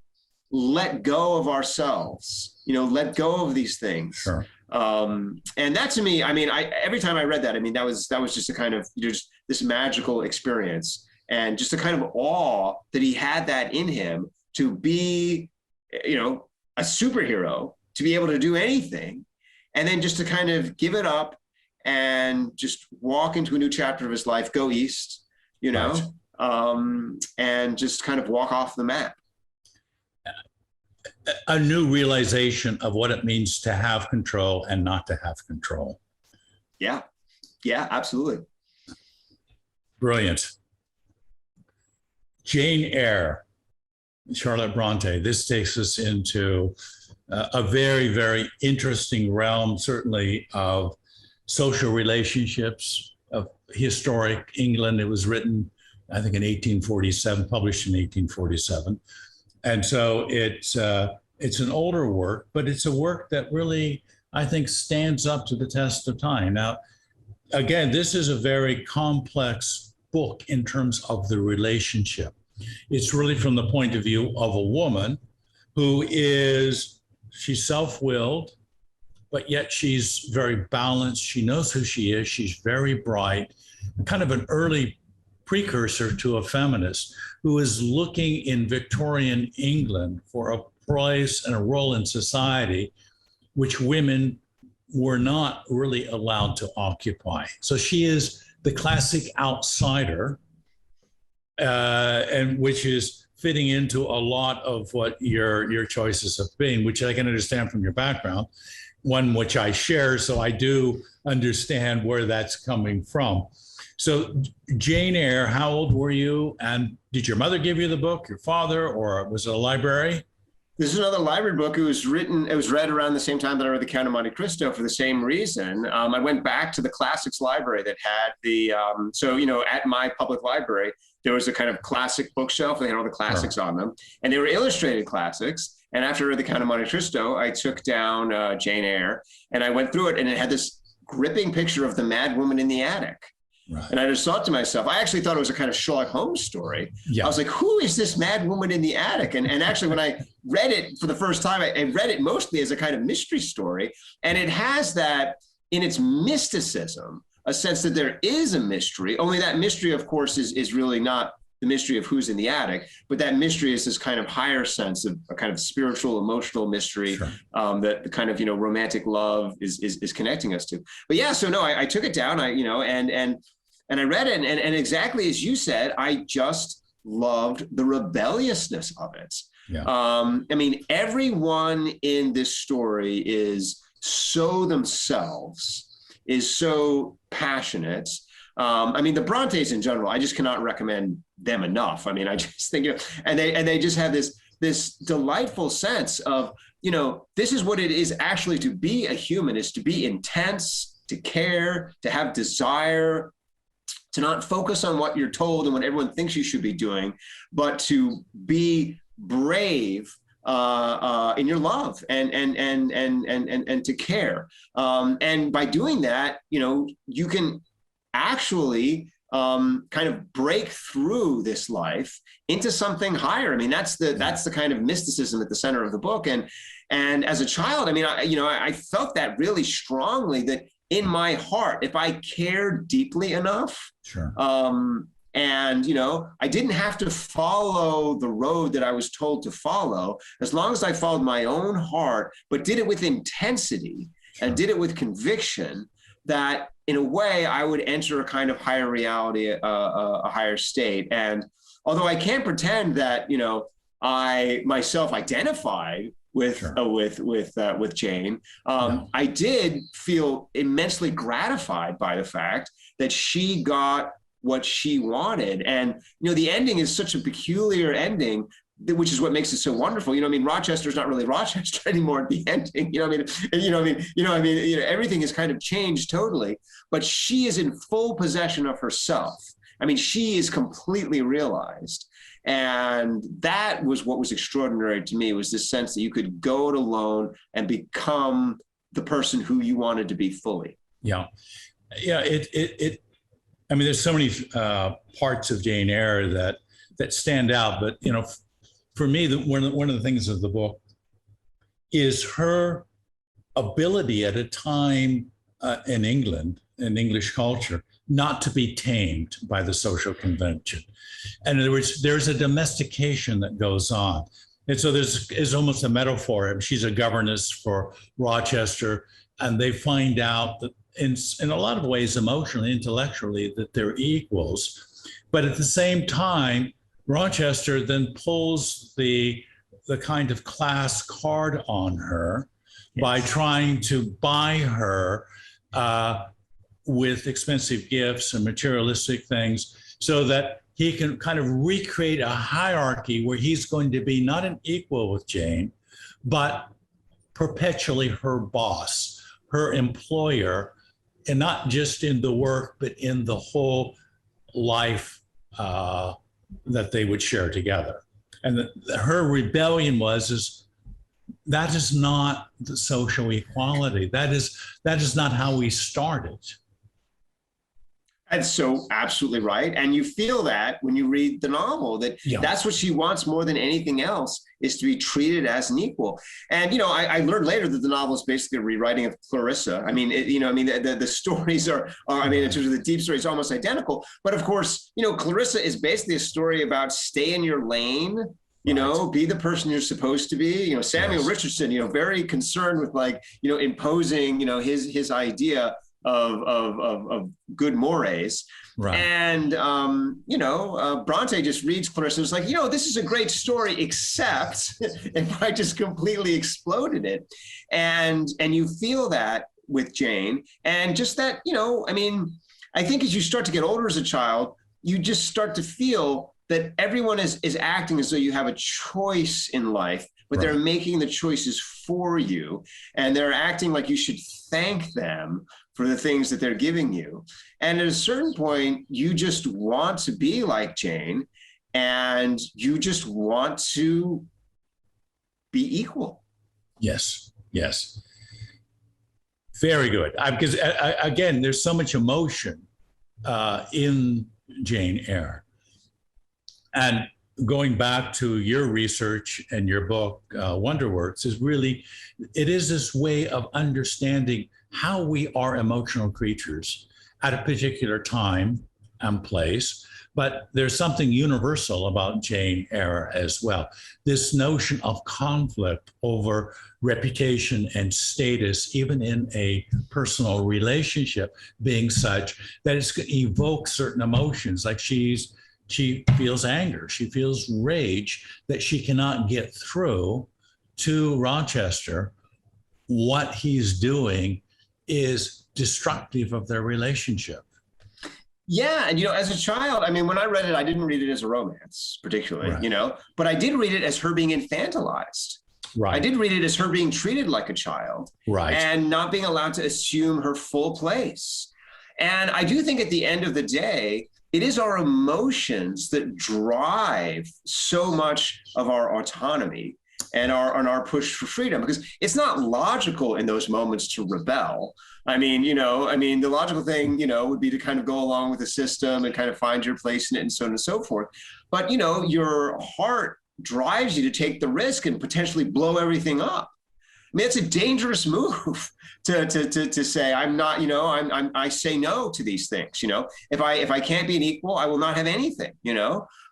let go of ourselves, you know, let go of these things. And that to me, I mean, every time I read that, I mean, that was just a kind of, you know, just this magical experience, and just a kind of awe that he had that in him to be, you know, a superhero, to be able to do anything, and then just to kind of give it up and just walk into a new chapter of his life, go east, you know, and just kind of walk off the map. A new realization of what it means to have control and not to have control. Yeah, absolutely. Brilliant. Jane Eyre. Charlotte Brontë. This takes us into a very, very interesting realm, certainly of social relationships, of historic England. It was written, I think, in 1847, published in 1847. And so it's an older work, but it's a work that really, I think, stands up to the test of time. Now, again, this is a very complex book in terms of the relationship. It's really from the point of view of a woman who she's self-willed, but yet she's very balanced. She knows who she is. She's very bright, kind of an early precursor to a feminist who is looking in Victorian England for a place and a role in society which women were not really allowed to occupy. So she is the classic outsider, and which is fitting into a lot of what your choices have been, which I can understand from your background, one which I share, so I do understand where that's coming from. So Jane Eyre, how old were you? And did your mother give you the book, your father, or was it a library? This is another library book. It was read around the same time that I read The Count of Monte Cristo for the same reason. I went back to the classics library that had at my public library, there was a kind of classic bookshelf. They had all the classics on them, and they were illustrated classics. And after I read The Count of Monte Cristo, I took down Jane Eyre, and I went through it, and it had this gripping picture of the mad woman in the attic. Right. And I just thought to myself, I actually thought it was a kind of Sherlock Holmes story. Yeah. I was like, who is this mad woman in the attic? And actually, when I read it for the first time, I read it mostly as a kind of mystery story. And it has that in its mysticism, a sense that there is a mystery, only that mystery, of course, is really not the mystery of who's in the attic, but that mystery is this kind of higher sense of a kind of spiritual, emotional mystery. Sure. That the kind of, romantic love is connecting us to. But yeah, so no, I took it down, and I read it, and exactly as you said, I just loved the rebelliousness of it. Yeah. Everyone in this story is so themselves, is so passionate. The Brontes in general, I just cannot recommend them enough. I just think, and they just have this delightful sense of, this is what it is actually to be a human, is to be intense, to care, to have desire, to not focus on what you're told and what everyone thinks you should be doing, but to be brave in your love and to care. And by doing that, you can actually kind of break through this life into something higher. That's the kind of mysticism at the center of the book. And as a child, I felt that really strongly, that in my heart, if I cared deeply enough, sure. I didn't have to follow the road that I was told to follow, as long as I followed my own heart, but did it with intensity, sure. and did it with conviction, that in a way I would enter a kind of higher reality, a higher state. And although I can't pretend that, I myself identified with sure. With Jane, no. I did feel immensely gratified by the fact that she got what she wanted. And the ending is such a peculiar ending, which is what makes it so wonderful. Rochester's not really Rochester anymore at the ending. Everything has kind of changed totally. But she is in full possession of herself. She is completely realized. And that was what was extraordinary to me, was this sense that you could go it alone and become the person who you wanted to be fully. Yeah. Yeah. There's so many parts of Jane Eyre that stand out, but, for me, one of the things of the book is her ability at a time in England, in English culture, not to be tamed by the social convention. And in other words, there's a domestication that goes on. And so there's almost a metaphor. She's a governess for Rochester, and they find out that in a lot of ways, emotionally, intellectually, that they're equals. But at the same time, Rochester then pulls the kind of class card on her, yes. by trying to buy her with expensive gifts and materialistic things, so that he can kind of recreate a hierarchy where he's going to be not an equal with Jane, but perpetually her boss, her employer, and not just in the work, but in the whole life that they would share together. And her rebellion is that is not the social equality. That is not how we started. That's so absolutely right. And you feel that when you read the novel, that that's what she wants more than anything else, is to be treated as an equal. And, I learned later that the novel is basically a rewriting of Clarissa. I mean, the stories are, in terms of the deep story, it's almost identical. But of course, Clarissa is basically a story about stay in your lane, be the person you're supposed to be. Samuel Richardson, very concerned with imposing, his idea of good mores. Right. And, Brontë just reads Clarissa. It's like, this is a great story, except if I just completely exploded it. And you feel that with Jane. And just that, I think as you start to get older as a child, you just start to feel that everyone is acting as though you have a choice in life, but they're making the choices for you. And they're acting like you should thank them for the things that they're giving you. And at a certain point, you just want to be like Jane, and you just want to be equal. Yes. Very good. Because again, there's so much emotion in Jane Eyre. And going back to your research and your book, Wonderworks, it is this way of understanding how we are emotional creatures at a particular time and place. But there's something universal about Jane Eyre as well. This notion of conflict over reputation and status, even in a personal relationship, being such that it's going to evoke certain emotions. Like she feels anger, she feels rage that she cannot get through to Rochester. What he's doing is destructive of their relationship. Yeah. And, as a child, when I read it, I didn't read it as a romance particularly, but I did read it as her being infantilized. Right. I did read it as her being treated like a child. Right. And not being allowed to assume her full place. And I do think at the end of the day, it is our emotions that drive so much of our autonomy and our push for freedom, because it's not logical in those moments to rebel. The logical thing, would be to kind of go along with the system and kind of find your place in it and so on and so forth. But, your heart drives you to take the risk and potentially blow everything up. It's a dangerous move to say, I'm not, I say no to these things. If I can't be an equal, I will not have anything,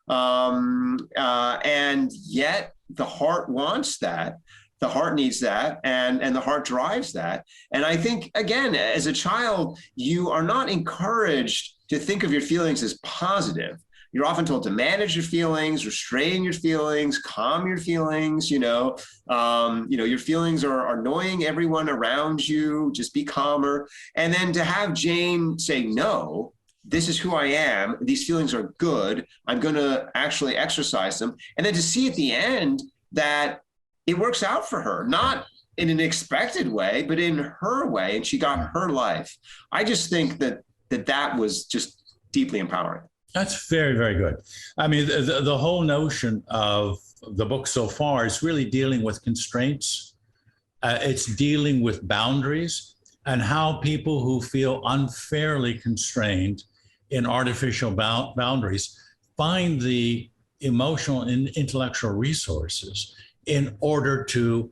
and yet the heart wants that. The heart needs that, and the heart drives that. And I think, again, as a child, you are not encouraged to think of your feelings as positive. You're often told to manage your feelings, restrain your feelings, calm your feelings. Your feelings are annoying everyone around you. Just be calmer. And then to have Jane say, no, this is who I am. These feelings are good. I'm going to actually exercise them. And then to see at the end that it works out for her, not in an expected way, but in her way. And she got her life. I just think that was just deeply empowering. That's very, very good. The whole notion of the book so far is really dealing with constraints. It's dealing with boundaries and how people who feel unfairly constrained in artificial boundaries find the emotional and intellectual resources in order to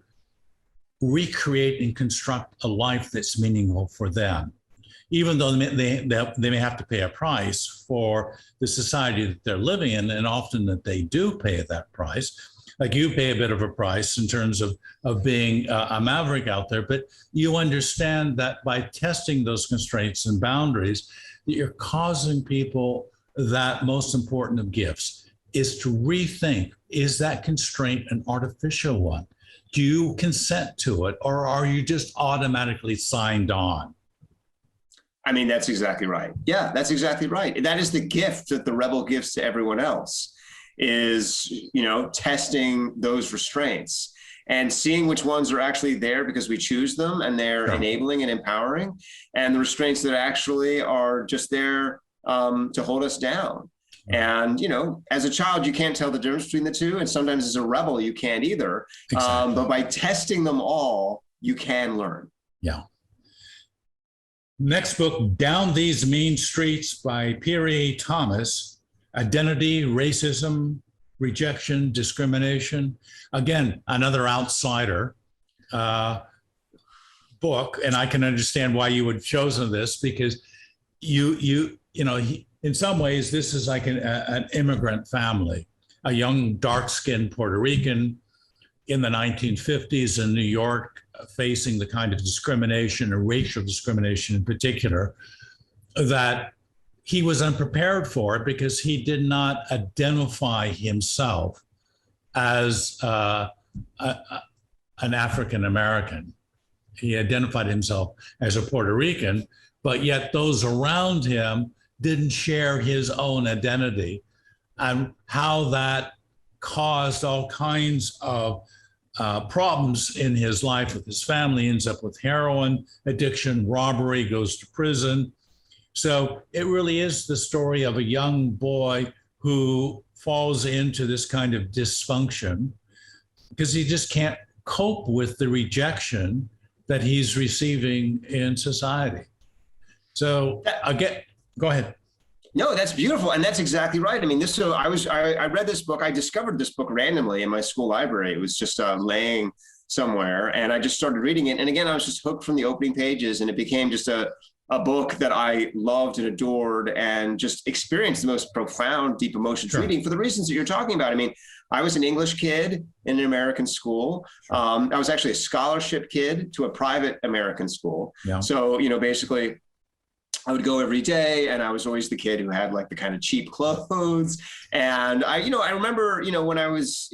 recreate and construct a life that's meaningful for them, even though they may have to pay a price for the society that they're living in, and often that they do pay that price. Like you pay a bit of a price in terms of being a maverick out there, but you understand that by testing those constraints and boundaries, that you're causing people that most important of gifts is to rethink, is that constraint an artificial one? Do you consent to it, or are you just automatically signed on? I mean, that's exactly right. Yeah, that's exactly right. That is the gift that the rebel gives to everyone else, is, testing those restraints and seeing which ones are actually there because we choose them and they're enabling and empowering, and the restraints that actually are just there to hold us down. And, as a child, you can't tell the difference between the two. And sometimes as a rebel, you can't either. Exactly. But by testing them all, you can learn. Yeah. Next book, Down These Mean Streets by Piri Thomas, Identity, Racism, Rejection, Discrimination. Again, another outsider book. And I can understand why you would have chosen this, because in some ways, this is like an immigrant family, a young, dark-skinned Puerto Rican in the 1950s in New York, facing the kind of discrimination, and racial discrimination in particular, that he was unprepared for, because he did not identify himself as an African American. He identified himself as a Puerto Rican, but yet those around him didn't share his own identity, and how that caused all kinds of problems in his life with his family. He ends up with heroin addiction, robbery, goes to prison. So it really is the story of a young boy who falls into this kind of dysfunction because he just can't cope with the rejection that he's receiving in society. So again, go ahead. No, that's beautiful. And that's exactly right. I mean, I read this book. I discovered this book randomly in my school library. It was just laying somewhere, and I just started reading it. And again, I was just hooked from the opening pages, and it became just a book that I loved and adored, and just experienced the most profound, deep emotions reading for the reasons that you're talking about. I mean, I was an English kid in an American school. I was actually a scholarship kid to a private American school. Yeah. So, basically, I would go every day, and I was always the kid who had like the kind of cheap clothes. And I remember, when I was,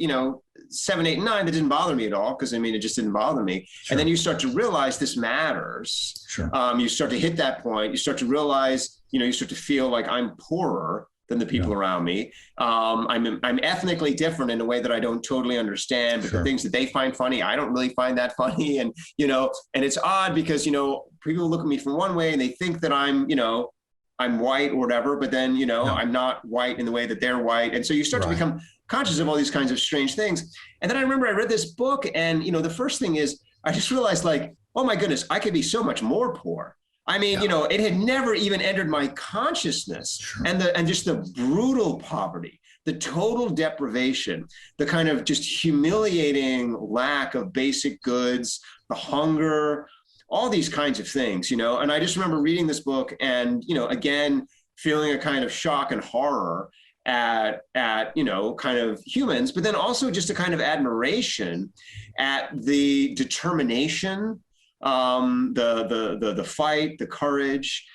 7, 8, and 9, that didn't bother me at all, because it just didn't bother me. Sure. And then you start to realize this matters. Sure. You start to hit that point. You start to realize, you start to feel like I'm poorer than the people around me. I'm ethnically different in a way that I don't totally understand, but the things that they find funny, I don't really find that funny. And, and it's odd because, people look at me from one way and they think that I'm white or whatever, but then, I'm not white in the way that they're white. And so you start to become conscious of all these kinds of strange things. And then I remember I read this book, and, the first thing is I just realized, like, oh my goodness, I could be so much more poor. I mean, it had never even entered my consciousness, and just the brutal poverty, the total deprivation, the kind of just humiliating lack of basic goods, the hunger, all these kinds of things, and I just remember reading this book and, again, feeling a kind of shock and horror at kind of humans, but then also just a kind of admiration at the determination, the fight, the courage.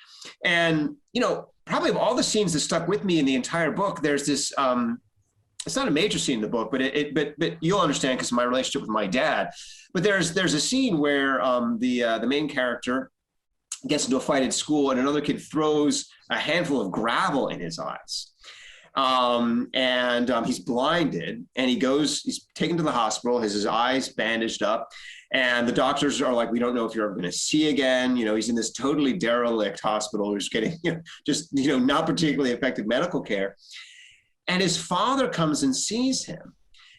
And, probably of all the scenes that stuck with me in the entire book, there's this, it's not a major scene in the book, but you'll understand because of my relationship with my dad. But there's a scene where the main character gets into a fight at school, and another kid throws a handful of gravel in his eyes. And he's blinded, and he's taken to the hospital, has his eyes bandaged up, and the doctors are like, we don't know if you're ever going to see again. He's in this totally derelict hospital, who's getting, not particularly effective medical care. And his father comes and sees him.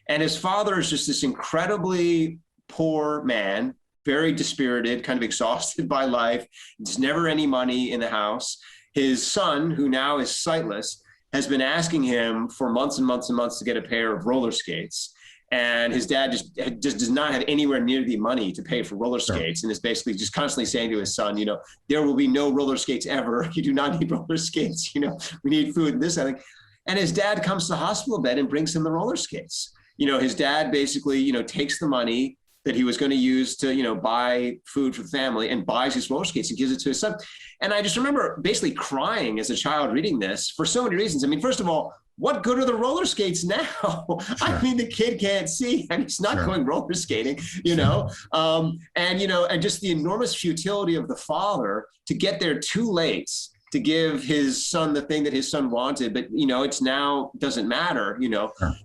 And his father is just this incredibly poor man, very dispirited, kind of exhausted by life. There's never any money in the house. His son, who now is sightless, has been asking him for months and months and months to get a pair of roller skates. And his dad just does not have anywhere near the money to pay for roller skates, and is basically just constantly saying to his son, there will be no roller skates ever. You do not need roller skates. We need food and this, I think. And his dad comes to the hospital bed and brings him the roller skates. His dad basically, takes the money that he was going to use to, buy food for the family, and buys his roller skates and gives it to his son. And I just remember basically crying as a child reading this for so many reasons. I mean, first of all, what good are the roller skates now? Sure. I mean, the kid can't see and he's not going roller skating, you know? And just the enormous futility of the father to get there too late to give his son the thing that his son wanted, but it's now doesn't matter,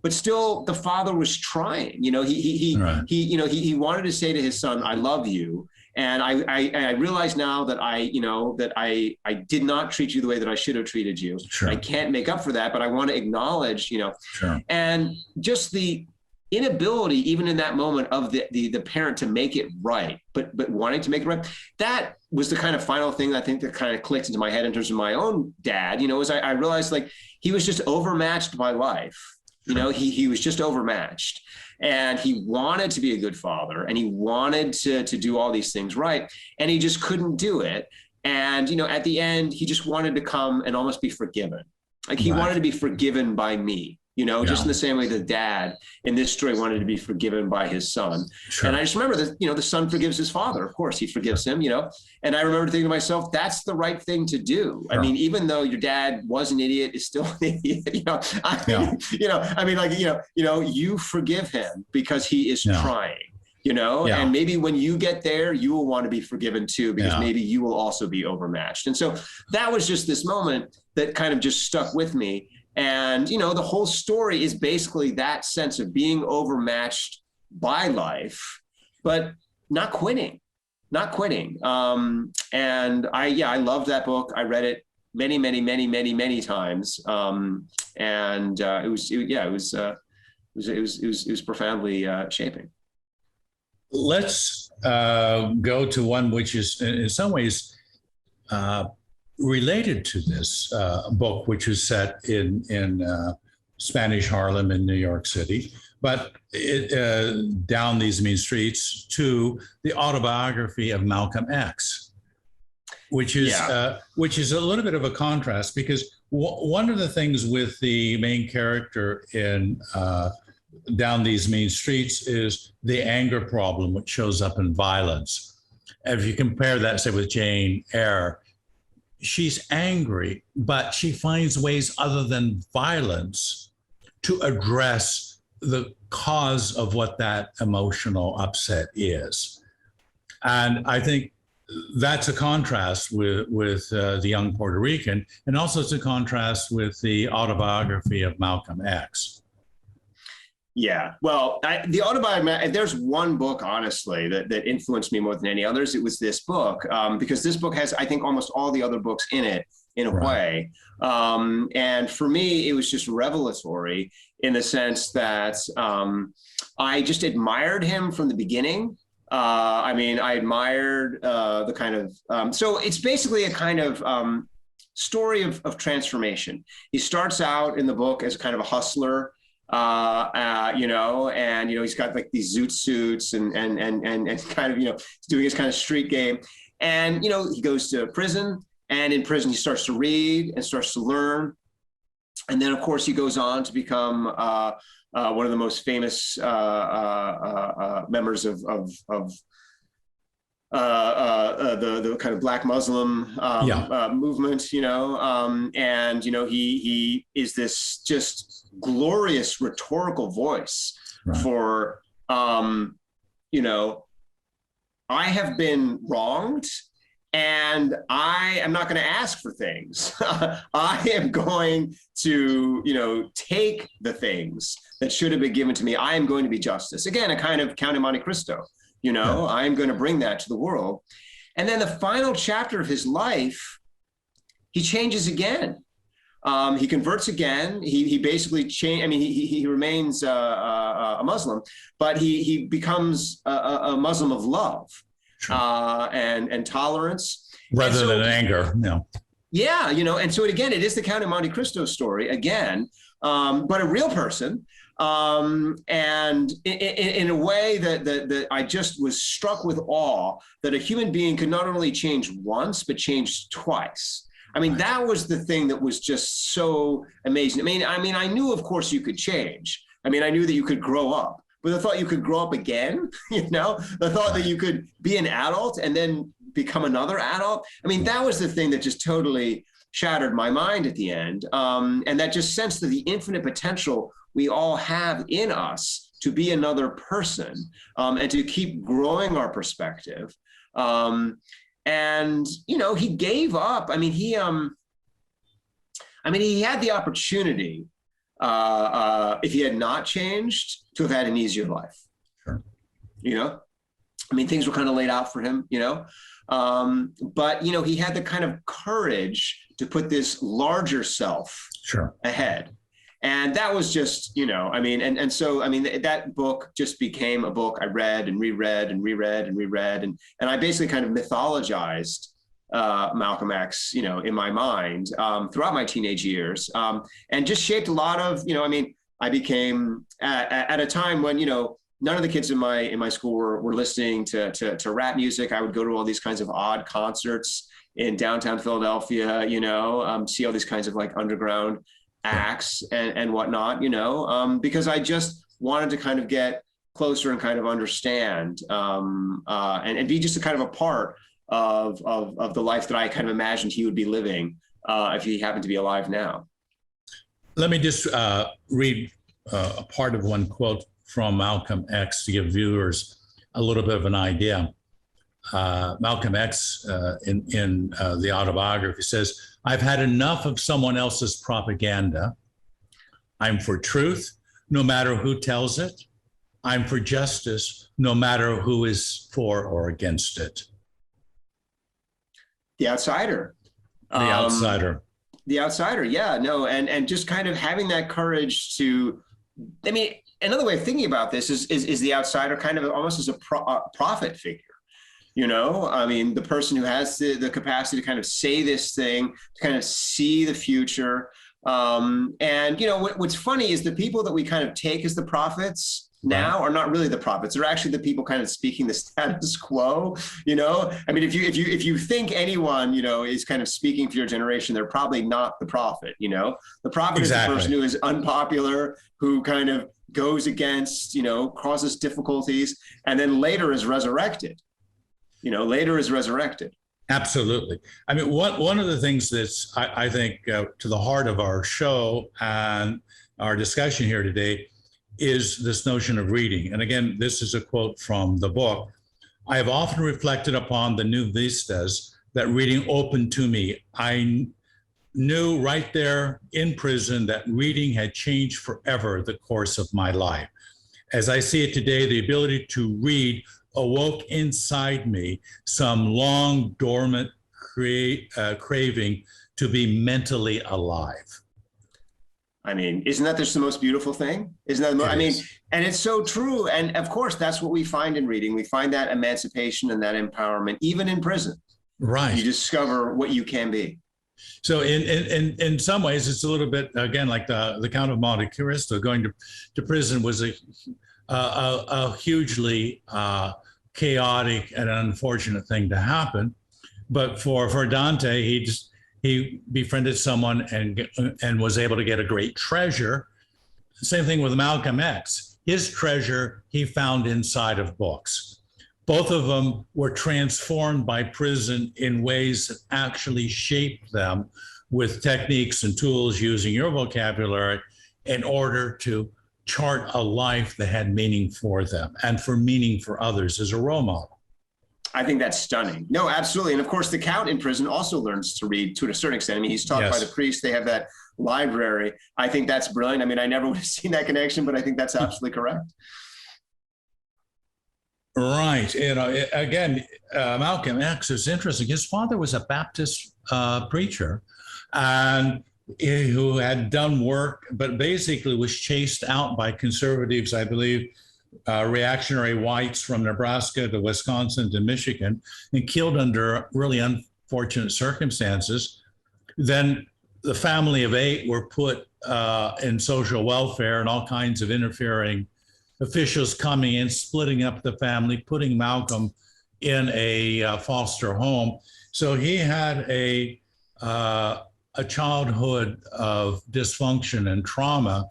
but still the father was trying, he wanted to say to his son, I love you. And I realize now that I did not treat you the way that I should have treated you. Sure. I can't make up for that, but I want to acknowledge, sure. And just the inability, even in that moment, of the parent to make it right, but wanting to make it right. That was the kind of final thing I think that kind of clicked into my head in terms of my own dad. As I realized, like, he was just overmatched by life. Sure. He was just overmatched. And he wanted to be a good father, and he wanted to do all these things right, and he just couldn't do it. And at the end, he just wanted to come and almost be forgiven. Like, he wanted to be forgiven by me. Just in the same way the dad in this story wanted to be forgiven by his son. Sure. And I just remember that, the son forgives his father. Of course, he forgives him, and I remember thinking to myself, that's the right thing to do. Sure. I mean, even though your dad was an idiot, is still an idiot, you forgive him because he is trying. And maybe when you get there, you will want to be forgiven too, because maybe you will also be overmatched. And so that was just this moment that kind of just stuck with me. And, the whole story is basically that sense of being overmatched by life, but not quitting. And I loved that book. I read it many times. It was profoundly shaping. Let's go to one which is in some ways related to this book, which is set in Spanish Harlem in New York City, but down these mean streets to the Autobiography of Malcolm X, which is a little bit of a contrast, because one of the things with the main character in Down These Mean Streets is the anger problem, which shows up in violence. And if you compare that, say, with Jane Eyre, she's angry, but she finds ways other than violence to address the cause of what that emotional upset is. And I think that's a contrast with the young Puerto Rican, and also it's a contrast with the Autobiography of Malcolm X. Yeah, well, the Autobiography, there's one book, honestly, that influenced me more than any others. It was this book, because this book has, I think, almost all the other books in it, in a way. And for me, it was just revelatory in the sense that I just admired him from the beginning. I admired the kind of, so it's basically a kind of story of transformation. He starts out in the book as kind of a hustler, he's got like these zoot suits and kind of, doing his kind of street game. And, he goes to prison, and in prison, he starts to read and starts to learn. And then, of course, he goes on to become one of the most famous members of the kind of Black Muslim movement, he is this just glorious rhetorical voice for, I have been wronged, and I am not going to ask for things. I am going to, take the things that should have been given to me. I am going to be justice. Again, a kind of Count of Monte Cristo, I'm going to bring that to the world. And then the final chapter of his life, he changes again. He converts again. He basically changed. He remains a Muslim, but he becomes a Muslim of love. Sure. And tolerance. Rather than anger, no. Yeah, and so again, it is the Count of Monte Cristo story again, but a real person. And in a way that I just was struck with awe that a human being could not only change once, but change twice. That was the thing that was just so amazing. I knew, of course, you could change. I knew that you could grow up, but the thought you could grow up again, the thought that you could be an adult and then become another adult. That was the thing that just totally shattered my mind at the end. And that just sense of the infinite potential we all have in us to be another person, and to keep growing our perspective. And, you know, he gave up. I mean, he had the opportunity, if he had not changed, to have had an easier life. Sure. You know, I mean, things were kind of laid out for him, you know, but, you know, he had the kind of courage to put this larger self ahead. And that was just, you know, I mean, and so, I mean, that book just became a book I read and reread and reread and reread. And I basically kind of mythologized Malcolm X, you know, in my mind throughout my teenage years, and just shaped a lot of, you know, I mean, I became at a time when, you know, none of the kids in my school were listening to rap music. I would go to all these kinds of odd concerts in downtown Philadelphia, you know, see all these kinds of like underground acts and whatnot, you know, because I just wanted to kind of get closer and kind of understand and be just a kind of a part of the life that I kind of imagined he would be living if he happened to be alive now. Let me just read a part of one quote from Malcolm X to give viewers a little bit of an idea. Malcolm X in the autobiography says, "I've had enough of someone else's propaganda. I'm for truth, no matter who tells it. I'm for justice, no matter who is for or against it." The outsider. The outsider. The outsider, yeah, no, and just kind of having that courage to, I mean, another way of thinking about this is the outsider kind of almost as a prophet figure. You know, I mean, the person who has the capacity to kind of say this thing, to kind of see the future. And, you know, what's funny is the people that we kind of take as the prophets now are not really the prophets. They're actually the people kind of speaking the status quo, you know? I mean, if you think anyone, you know, is kind of speaking for your generation, they're probably not the prophet, you know? The prophet is the person who is unpopular, who kind of goes against, you know, causes difficulties, and then later is resurrected. You know, later is resurrected. Absolutely. I mean, one of the things that's, I think, to the heart of our show and our discussion here today is this notion of reading. And again, this is a quote from the book. "I have often reflected upon the new vistas that reading opened to me. I knew right there in prison that reading had changed forever the course of my life. As I see it today, the ability to read awoke inside me some long dormant craving to be mentally alive." I mean, isn't that just the most beautiful thing? Isn't that, I mean, and it's so true. And of course, that's what we find in reading. We find that emancipation and that empowerment, even in prison. Right. You discover what you can be. So in some ways, it's a little bit, again, like the Count of Monte Cristo. Going to prison was a hugely chaotic and unfortunate thing to happen. But for Dante, he befriended someone and was able to get a great treasure. Same thing with Malcolm X. His treasure he found inside of books. Both of them were transformed by prison in ways that actually shaped them with techniques and tools, using your vocabulary, in order to chart a life that had meaning for them and for meaning for others as a role model. I think that's stunning. No, absolutely. And of course, the Count in prison also learns to read to a certain extent. I mean, he's taught by the priest. They have that library. I think that's brilliant. I mean, I never would have seen that connection, but I think that's absolutely correct. Right. You know, again, Malcolm X is interesting. His father was a Baptist preacher, and who had done work, but basically was chased out by conservatives, I believe, reactionary whites from Nebraska to Wisconsin to Michigan, and killed under really unfortunate circumstances. Then the family of 8 were put in social welfare, and all kinds of interfering officials coming in, splitting up the family, putting Malcolm in a foster home. So he had a childhood of dysfunction and trauma.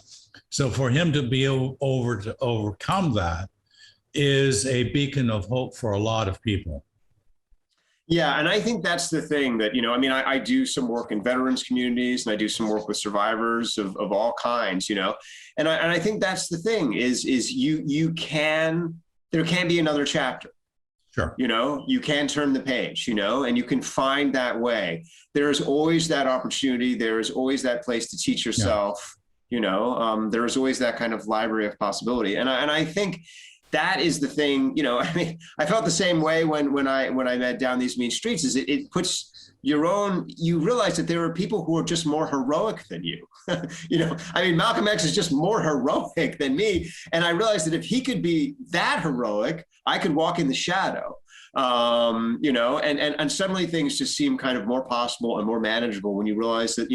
So for him to be able to overcome that is a beacon of hope for a lot of people. Yeah, and I think that's the thing that, I mean, I do some work in veterans communities and I do some work with survivors of all kinds, and I think that's the thing is there can be another chapter. Sure. You can turn the page, and you can find that way. There's always that opportunity. There's always that place to teach yourself, there's always that kind of library of possibility. And I think that is the thing, I mean, I felt the same way when I met Down These Mean Streets, is it puts you realize that there are people who are just more heroic than you. I mean, Malcolm X is just more heroic than me. And I realized that if he could be that heroic, I could walk in the shadow. And suddenly things just seem kind of more possible and more manageable when you realize that,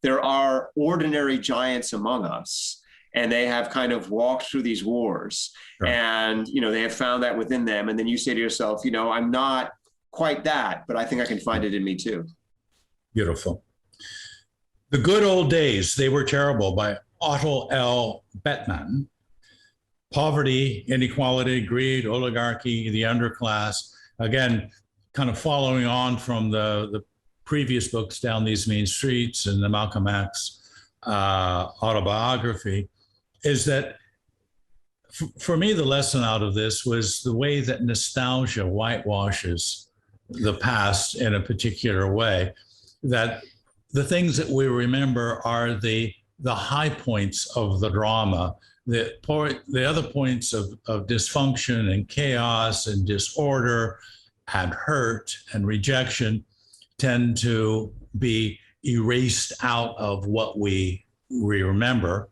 there are ordinary giants among us. And they have kind of walked through these wars, sure. And, they have found that within them. And then you say to yourself, I'm not quite that, but I think I can find it in me too. Beautiful. The Good Old Days, They Were Terrible by Otto Bettmann. Poverty, inequality, greed, oligarchy, the underclass. Again, kind of following on from the previous books, Down These Mean Streets and the Malcolm X autobiography, is that for me, the lesson out of this was the way that nostalgia whitewashes the past in a particular way, that the things that we remember are the high points of the drama. The other points of dysfunction and chaos and disorder and hurt and rejection tend to be erased out of what we remember.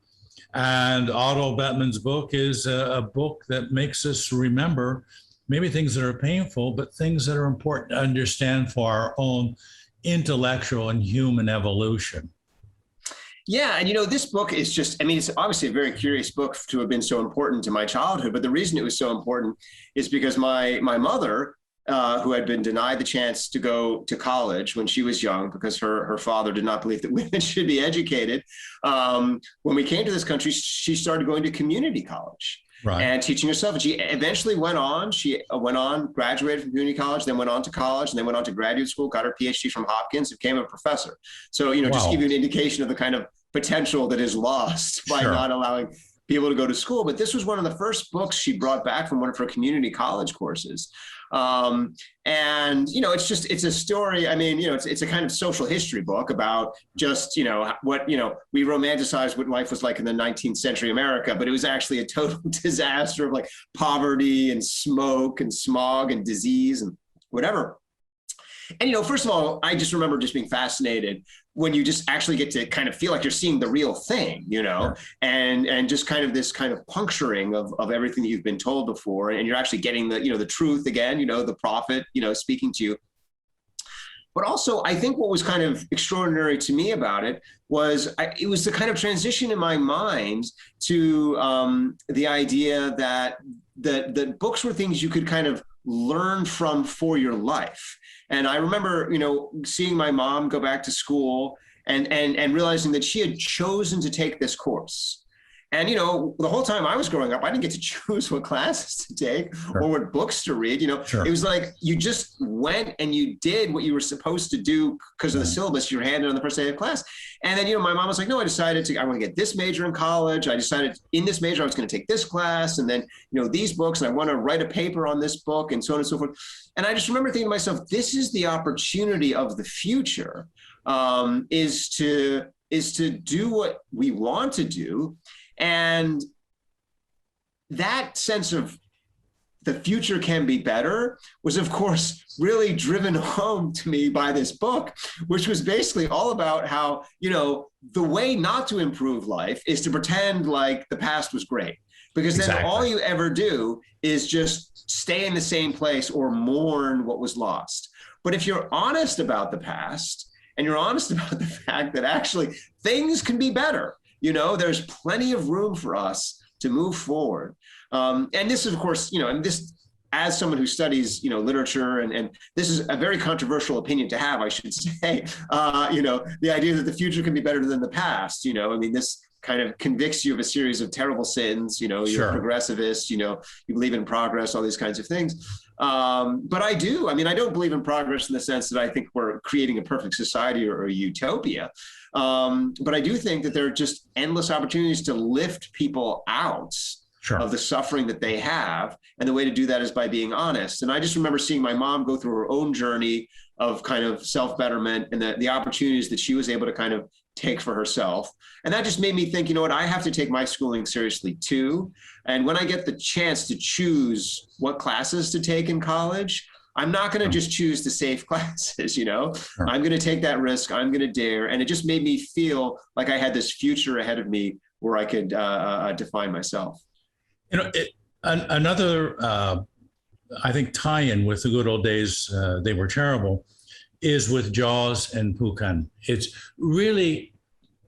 And Otto Bettmann's book is a book that makes us remember maybe things that are painful, but things that are important to understand for our own intellectual and human evolution. Yeah, and this book is just, I mean, it's obviously a very curious book to have been so important to my childhood, but the reason it was so important is because my mother, who had been denied the chance to go to college when she was young because her father did not believe that women should be educated. When we came to this country, she started going to community college. Right. And teaching herself. And she eventually went on, graduated from community college, then went on to college, and then went on to graduate school, got her PhD from Hopkins, became a professor. So, wow. Just to give you an indication of the kind of potential that is lost by not allowing people to go to school. But this was one of the first books she brought back from one of her community college courses. It's a story. I mean, it's a kind of social history book about just, what, we romanticize what life was like in the 19th century America, but it was actually a total disaster of like poverty and smoke and smog and disease and whatever. And, first of all, I just remember just being fascinated when you just actually get to kind of feel like you're seeing the real thing, sure. and just kind of this kind of puncturing of everything that you've been told before. And you're actually getting the truth again, the prophet, speaking to you. But also, I think what was kind of extraordinary to me about it was it was the kind of transition in my mind to the idea that books were things you could kind of learn from for your life. And I remember, seeing my mom go back to school and realizing that she had chosen to take this course. And, the whole time I was growing up, I didn't get to choose what classes to take sure. or what books to read. Sure. It was like you just went and you did what you were supposed to do because of the syllabus you're handed on the first day of class. And then, my mom was like, no, I want to get this major in college. I decided in this major, I was going to take this class and then, these books, and I want to write a paper on this book and so on and so forth. And I just remember thinking to myself, this is the opportunity of the future, is to do what we want to do. And that sense of the future can be better was, of course, really driven home to me by this book, which was basically all about how, the way not to improve life is to pretend like the past was great, because then exactly. all you ever do is just stay in the same place or mourn what was lost. But if you're honest about the past and you're honest about the fact that actually things can be better, there's plenty of room for us to move forward. And this is, of course, and this, as someone who studies, literature, and this is a very controversial opinion to have, I should say, the idea that the future can be better than the past, this kind of convicts you of a series of terrible sins, you're sure. a progressivist, you believe in progress, all these kinds of things. But I do. I mean, I don't believe in progress in the sense that I think we're creating a perfect society or a utopia. But I do think that there are just endless opportunities to lift people out of the suffering that they have. And the way to do that is by being honest. And I just remember seeing my mom go through her own journey of kind of self-betterment and the opportunities that she was able to kind of take for herself. And that just made me think, you know what, I have to take my schooling seriously too. And when I get the chance to choose what classes to take in college, I'm not going to just choose the safe classes, you know, I'm going to take that risk. I'm going to dare. And it just made me feel like I had this future ahead of me where I could define myself. You know, another, I think, tie-in with the good old days, They Were Terrible, is with Jaws and Puckoon. It's really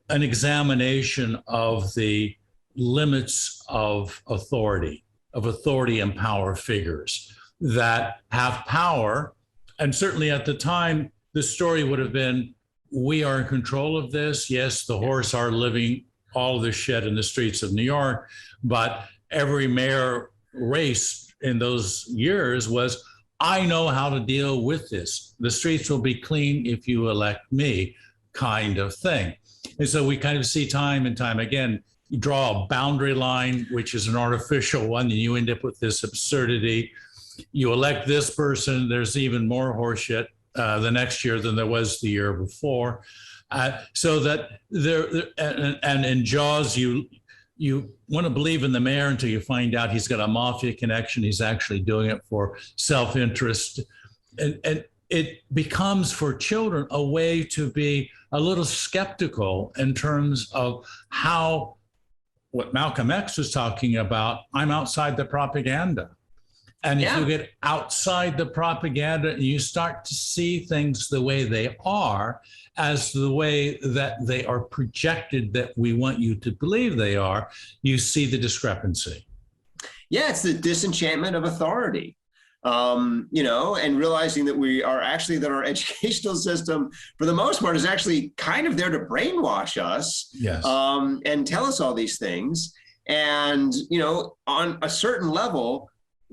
an examination of the limits of authority and power figures that have power. And certainly at the time, the story would have been, we are in control of this. Yes, the horse are living all of this shit in the streets of New York, but every mayor race in those years was, I know how to deal with this. The streets will be clean if you elect me, kind of thing. And so we kind of see time and time again, you draw a boundary line, which is an artificial one, and you end up with this absurdity. You elect this person, there's even more horseshit the next year than there was the year before. So that and in Jaws, you want to believe in the mayor until you find out he's got a mafia connection. He's actually doing it for self-interest. And it becomes for children a way to be a little skeptical in terms of how, what Malcolm X was talking about, I'm outside the propaganda. And if you get outside the propaganda and you start to see things the way they are, as the way that they are projected that we want you to believe they are, you see the discrepancy. Yeah, it's the disenchantment of authority, you know, and realizing that we are actually, that our educational system, for the most part, is actually kind of there to brainwash us and tell us all these things. And, you know, on a certain level,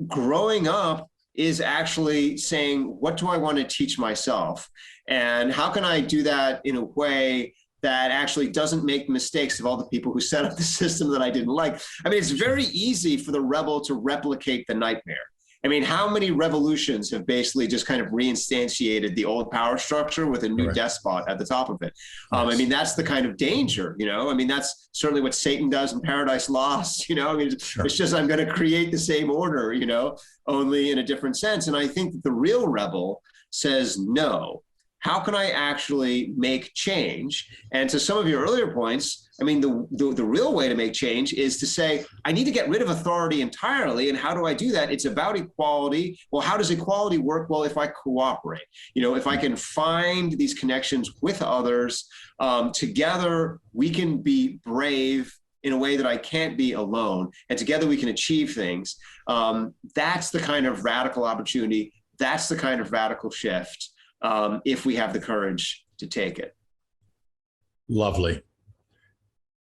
growing up is actually saying, what do I want to teach myself? And how can I do that in a way that actually doesn't make mistakes of all the people who set up the system that I didn't like? I mean, it's very easy for the rebel to replicate the nightmare. I mean, how many revolutions have basically just kind of reinstantiated the old power structure with a new despot at the top of it? I mean, that's the kind of danger, you know? I mean, that's certainly what Satan does in Paradise Lost, you know? I mean, it's just, I'm going to create the same order, you know, only in a different sense. And I think that the real rebel says, no, how can I actually make change? And to some of your earlier points, I mean, the real way to make change is to say, I need to get rid of authority entirely. And how do I do that? It's about equality. Well, how does equality work? Well, if I cooperate, you know, if I can find these connections with others, together we can be brave in a way that I can't be alone. And together we can achieve things. That's the kind of radical opportunity. That's the kind of radical shift, if we have the courage to take it. Lovely.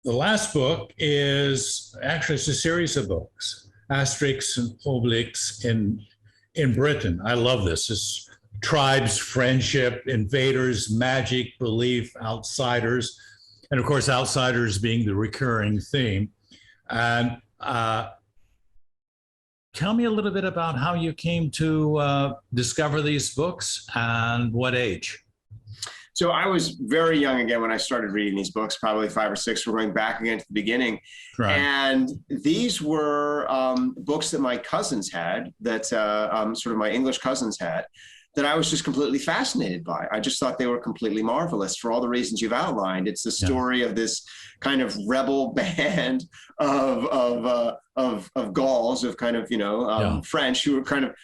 The last book is actually, it's a series of books, Asterix and Obelix in Britain. I love this. It's tribes, friendship, invaders, magic, belief, outsiders, and of course, outsiders being the recurring theme. And tell me a little bit about how you came to discover these books and what age. So I was very young again when I started reading these books, probably 5 or 6. We're going back again to the beginning. Right. And these were books that my cousins had, that sort of my English cousins had, that I was just completely fascinated by. I just thought they were completely marvelous for all the reasons you've outlined. It's the story of this kind of rebel band of Gauls, of kind of, you know, French, who were kind of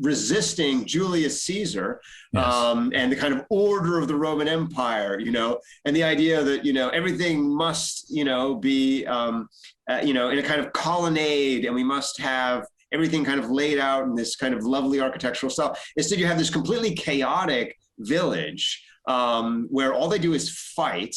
resisting Julius Caesar, and the kind of order of the Roman Empire, you know, and the idea that, you know, everything must, you know, be, you know, in a kind of colonnade, and we must have everything kind of laid out in this kind of lovely architectural style. Instead, you have this completely chaotic village where all they do is fight.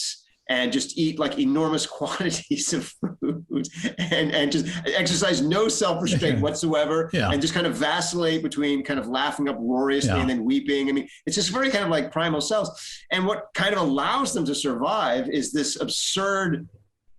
and just eat like enormous quantities of food and just exercise no self-restraint whatsoever, and just kind of vacillate between kind of laughing uproariously and then weeping. I mean, it's just very kind of like primal selves. And what kind of allows them to survive is this absurd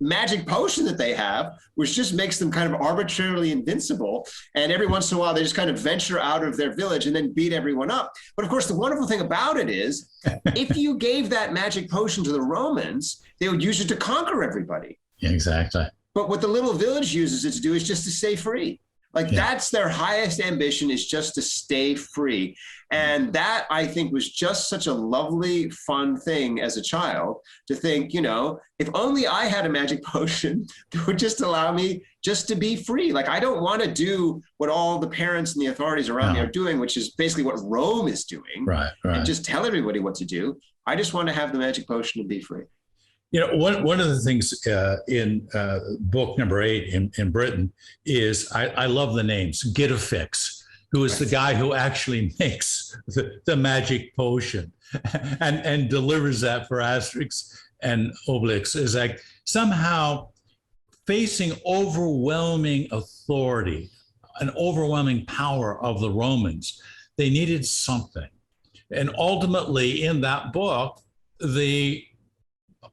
magic potion that they have, which just makes them kind of arbitrarily invincible. And every once in a while, they just kind of venture out of their village and then beat everyone up. But of course, the wonderful thing about it is, if you gave that magic potion to the Romans, they would use it to conquer everybody. Exactly. But what the little village uses it to do is just to stay free. Like that's their highest ambition, is just to stay free. And that, I think, was just such a lovely, fun thing as a child to think, you know, if only I had a magic potion that would just allow me just to be free. Like, I don't want to do what all the parents and the authorities around me are doing, which is basically what Rome is doing. Right. And just tell everybody what to do. I just want to have the magic potion to be free. You know, one of the things in book number 8 in Britain is, I love the names. Gitafix, who is the guy who actually makes the magic potion and delivers that for Asterix and Obelix, is like somehow facing overwhelming authority, an overwhelming power of the Romans. They needed something. And ultimately in that book, the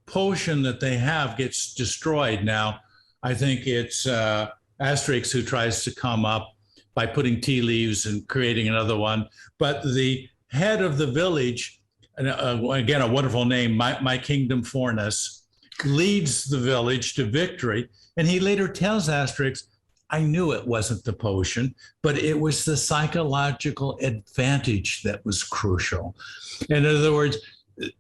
potion that they have gets destroyed. Now, I think it's Asterix who tries to come up by putting tea leaves and creating another one. But the head of the village, again, a wonderful name, My Kingdom Fornus, leads the village to victory. And he later tells Asterix, I knew it wasn't the potion, but it was the psychological advantage that was crucial. In other words,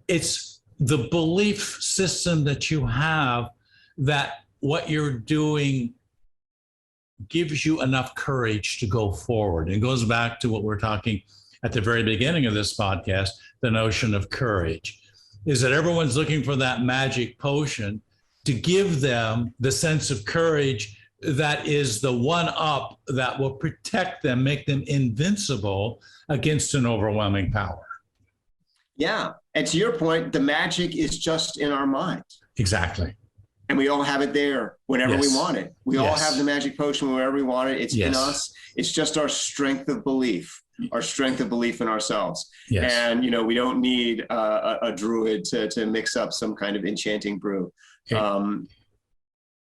it's the belief system that you have that what you're doing gives you enough courage to go forward. It goes back to what we're talking at the very beginning of this podcast, the notion of courage, is that everyone's looking for that magic potion to give them the sense of courage that is the one up that will protect them, make them invincible against an overwhelming power. Yeah. And to your point, the magic is just in our mind. Exactly. And we all have it there whenever we want it. We all have the magic potion wherever we want it. It's in us. It's just our strength of belief, our strength of belief in ourselves. And, you know, we don't need a druid to mix up some kind of enchanting brew. And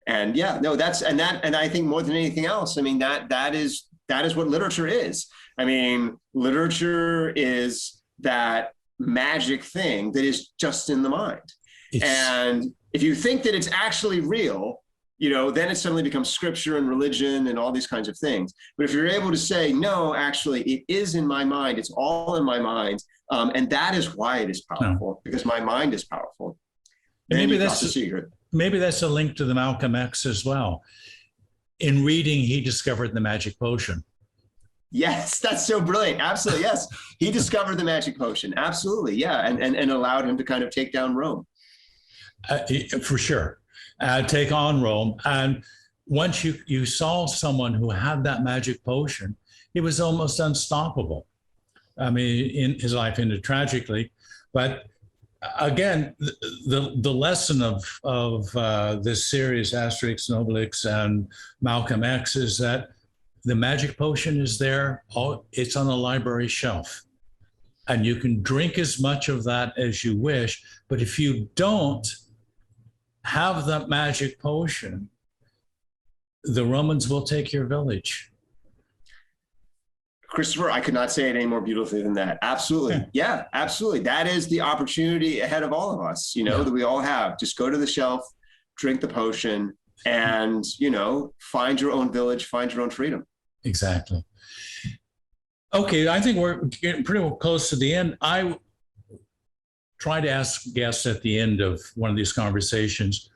I think more than anything else, I mean, that is what literature is. I mean, literature is that magic thing that is just in the mind. And if you think that it's actually real, you know, then it suddenly becomes scripture and religion and all these kinds of things. But if you're able to say, no, actually, it is in my mind, it's all in my mind, and that is why it is powerful, because my mind is powerful. Maybe that's the secret. Maybe that's a link to the Malcolm X as well. In reading, he discovered the magic potion. Yes, that's so brilliant. Absolutely, yes. He discovered the magic potion. Absolutely, yeah, and allowed him to kind of take down Rome. For sure. Take on Rome. And once you saw someone who had that magic potion, he was almost unstoppable. I mean, in his life ended tragically. But again, the lesson of this series, Asterix and Obelix and Malcolm X, is that the magic potion is there. It's on the library shelf. And you can drink as much of that as you wish. But if you don't have that magic potion, the Romans will take your village. Christopher, I could not say it any more beautifully than that. Absolutely. Yeah, absolutely. That is the opportunity ahead of all of us, you know, that we all have. Just go to the shelf, drink the potion, and, you know, find your own village, find your own freedom. Exactly. Okay, I think we're getting pretty close to the end. I try to ask guests at the end of one of these conversations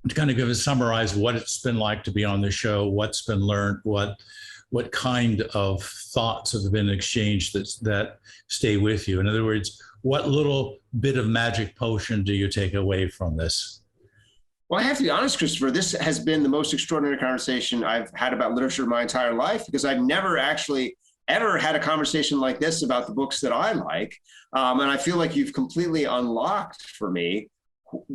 to kind of summarize what it's been like to be on the show, what's been learned, what kind of thoughts have been exchanged that stay with you. In other words, what little bit of magic potion do you take away from this? Well, I have to be honest, Christopher, this has been the most extraordinary conversation I've had about literature my entire life, because I've never actually ever had a conversation like this about the books that I like. And I feel like you've completely unlocked for me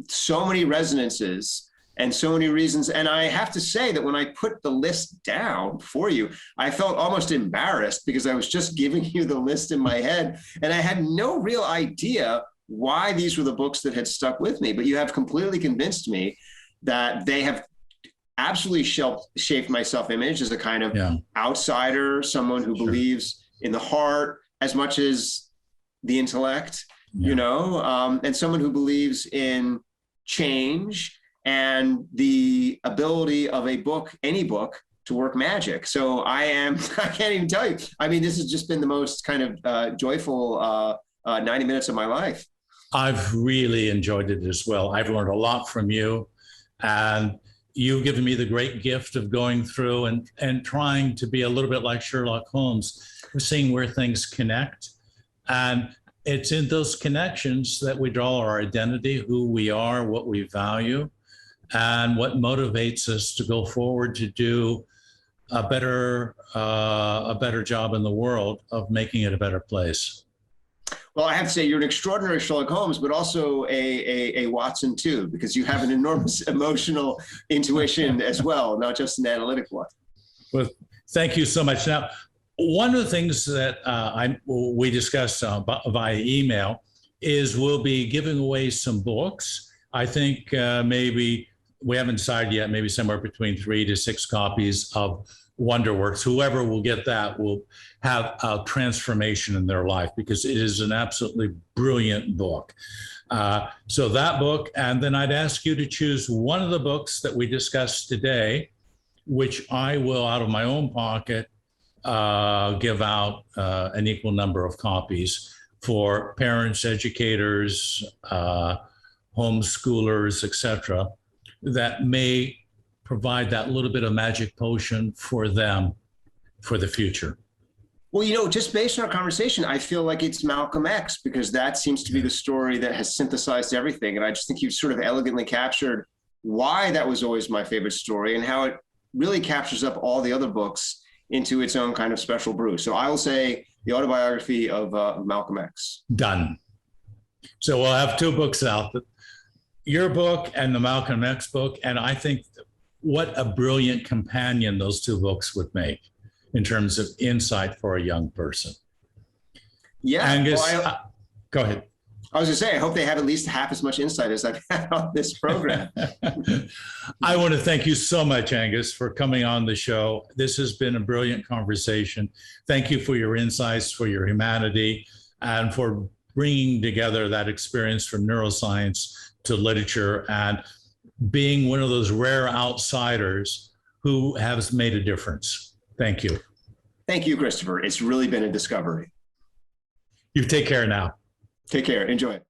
so many resonances and so many reasons. And I have to say that when I put the list down for you, I felt almost embarrassed because I was just giving you the list in my head and I had no real idea why these were the books that had stuck with me. But you have completely convinced me that they have absolutely shaped my self-image as a kind of outsider, someone who believes in the heart as much as the intellect, you know, and someone who believes in change and the ability of a book, any book, to work magic. So I can't even tell you. I mean, this has just been the most kind of joyful 90 minutes of my life. I've really enjoyed it as well. I've learned a lot from you, and you've given me the great gift of going through and trying to be a little bit like Sherlock Holmes. We're seeing where things connect. And it's in those connections that we draw our identity, who we are, what we value, and what motivates us to go forward to do a better job in the world of making it a better place. Well, I have to say you're an extraordinary Sherlock Holmes, but also a Watson too, because you have an enormous emotional intuition as well, not just an analytic one. Well, thank you so much. Now, one of the things that we discussed via email is we'll be giving away some books. I think maybe we haven't decided yet, maybe somewhere between 3 to 6 copies of Wonderworks. Whoever will get that will have a transformation in their life because it is an absolutely brilliant book. So that book, and then I'd ask you to choose one of the books that we discussed today, which I will, out of my own pocket, give out an equal number of copies for parents, educators, homeschoolers, etc., that may provide that little bit of magic potion for them for the future. Well, you know, just based on our conversation, I feel like it's Malcolm X, because that seems to be the story that has synthesized everything. And I just think you've sort of elegantly captured why that was always my favorite story and how it really captures up all the other books into its own kind of special brew. So I will say the Autobiography of Malcolm X. Done. So we'll have 2 books out, your book and the Malcolm X book. And I think what a brilliant companion those 2 books would make in terms of insight for a young person. Yeah. Angus, go ahead. I was going to say, I hope they have at least half as much insight as I've had on this program. I want to thank you so much, Angus, for coming on the show. This has been a brilliant conversation. Thank you for your insights, for your humanity, and for bringing together that experience from neuroscience to literature and being one of those rare outsiders who has made a difference. Thank you. Thank you, Christopher. It's really been a discovery. You take care now. Take care. Enjoy it.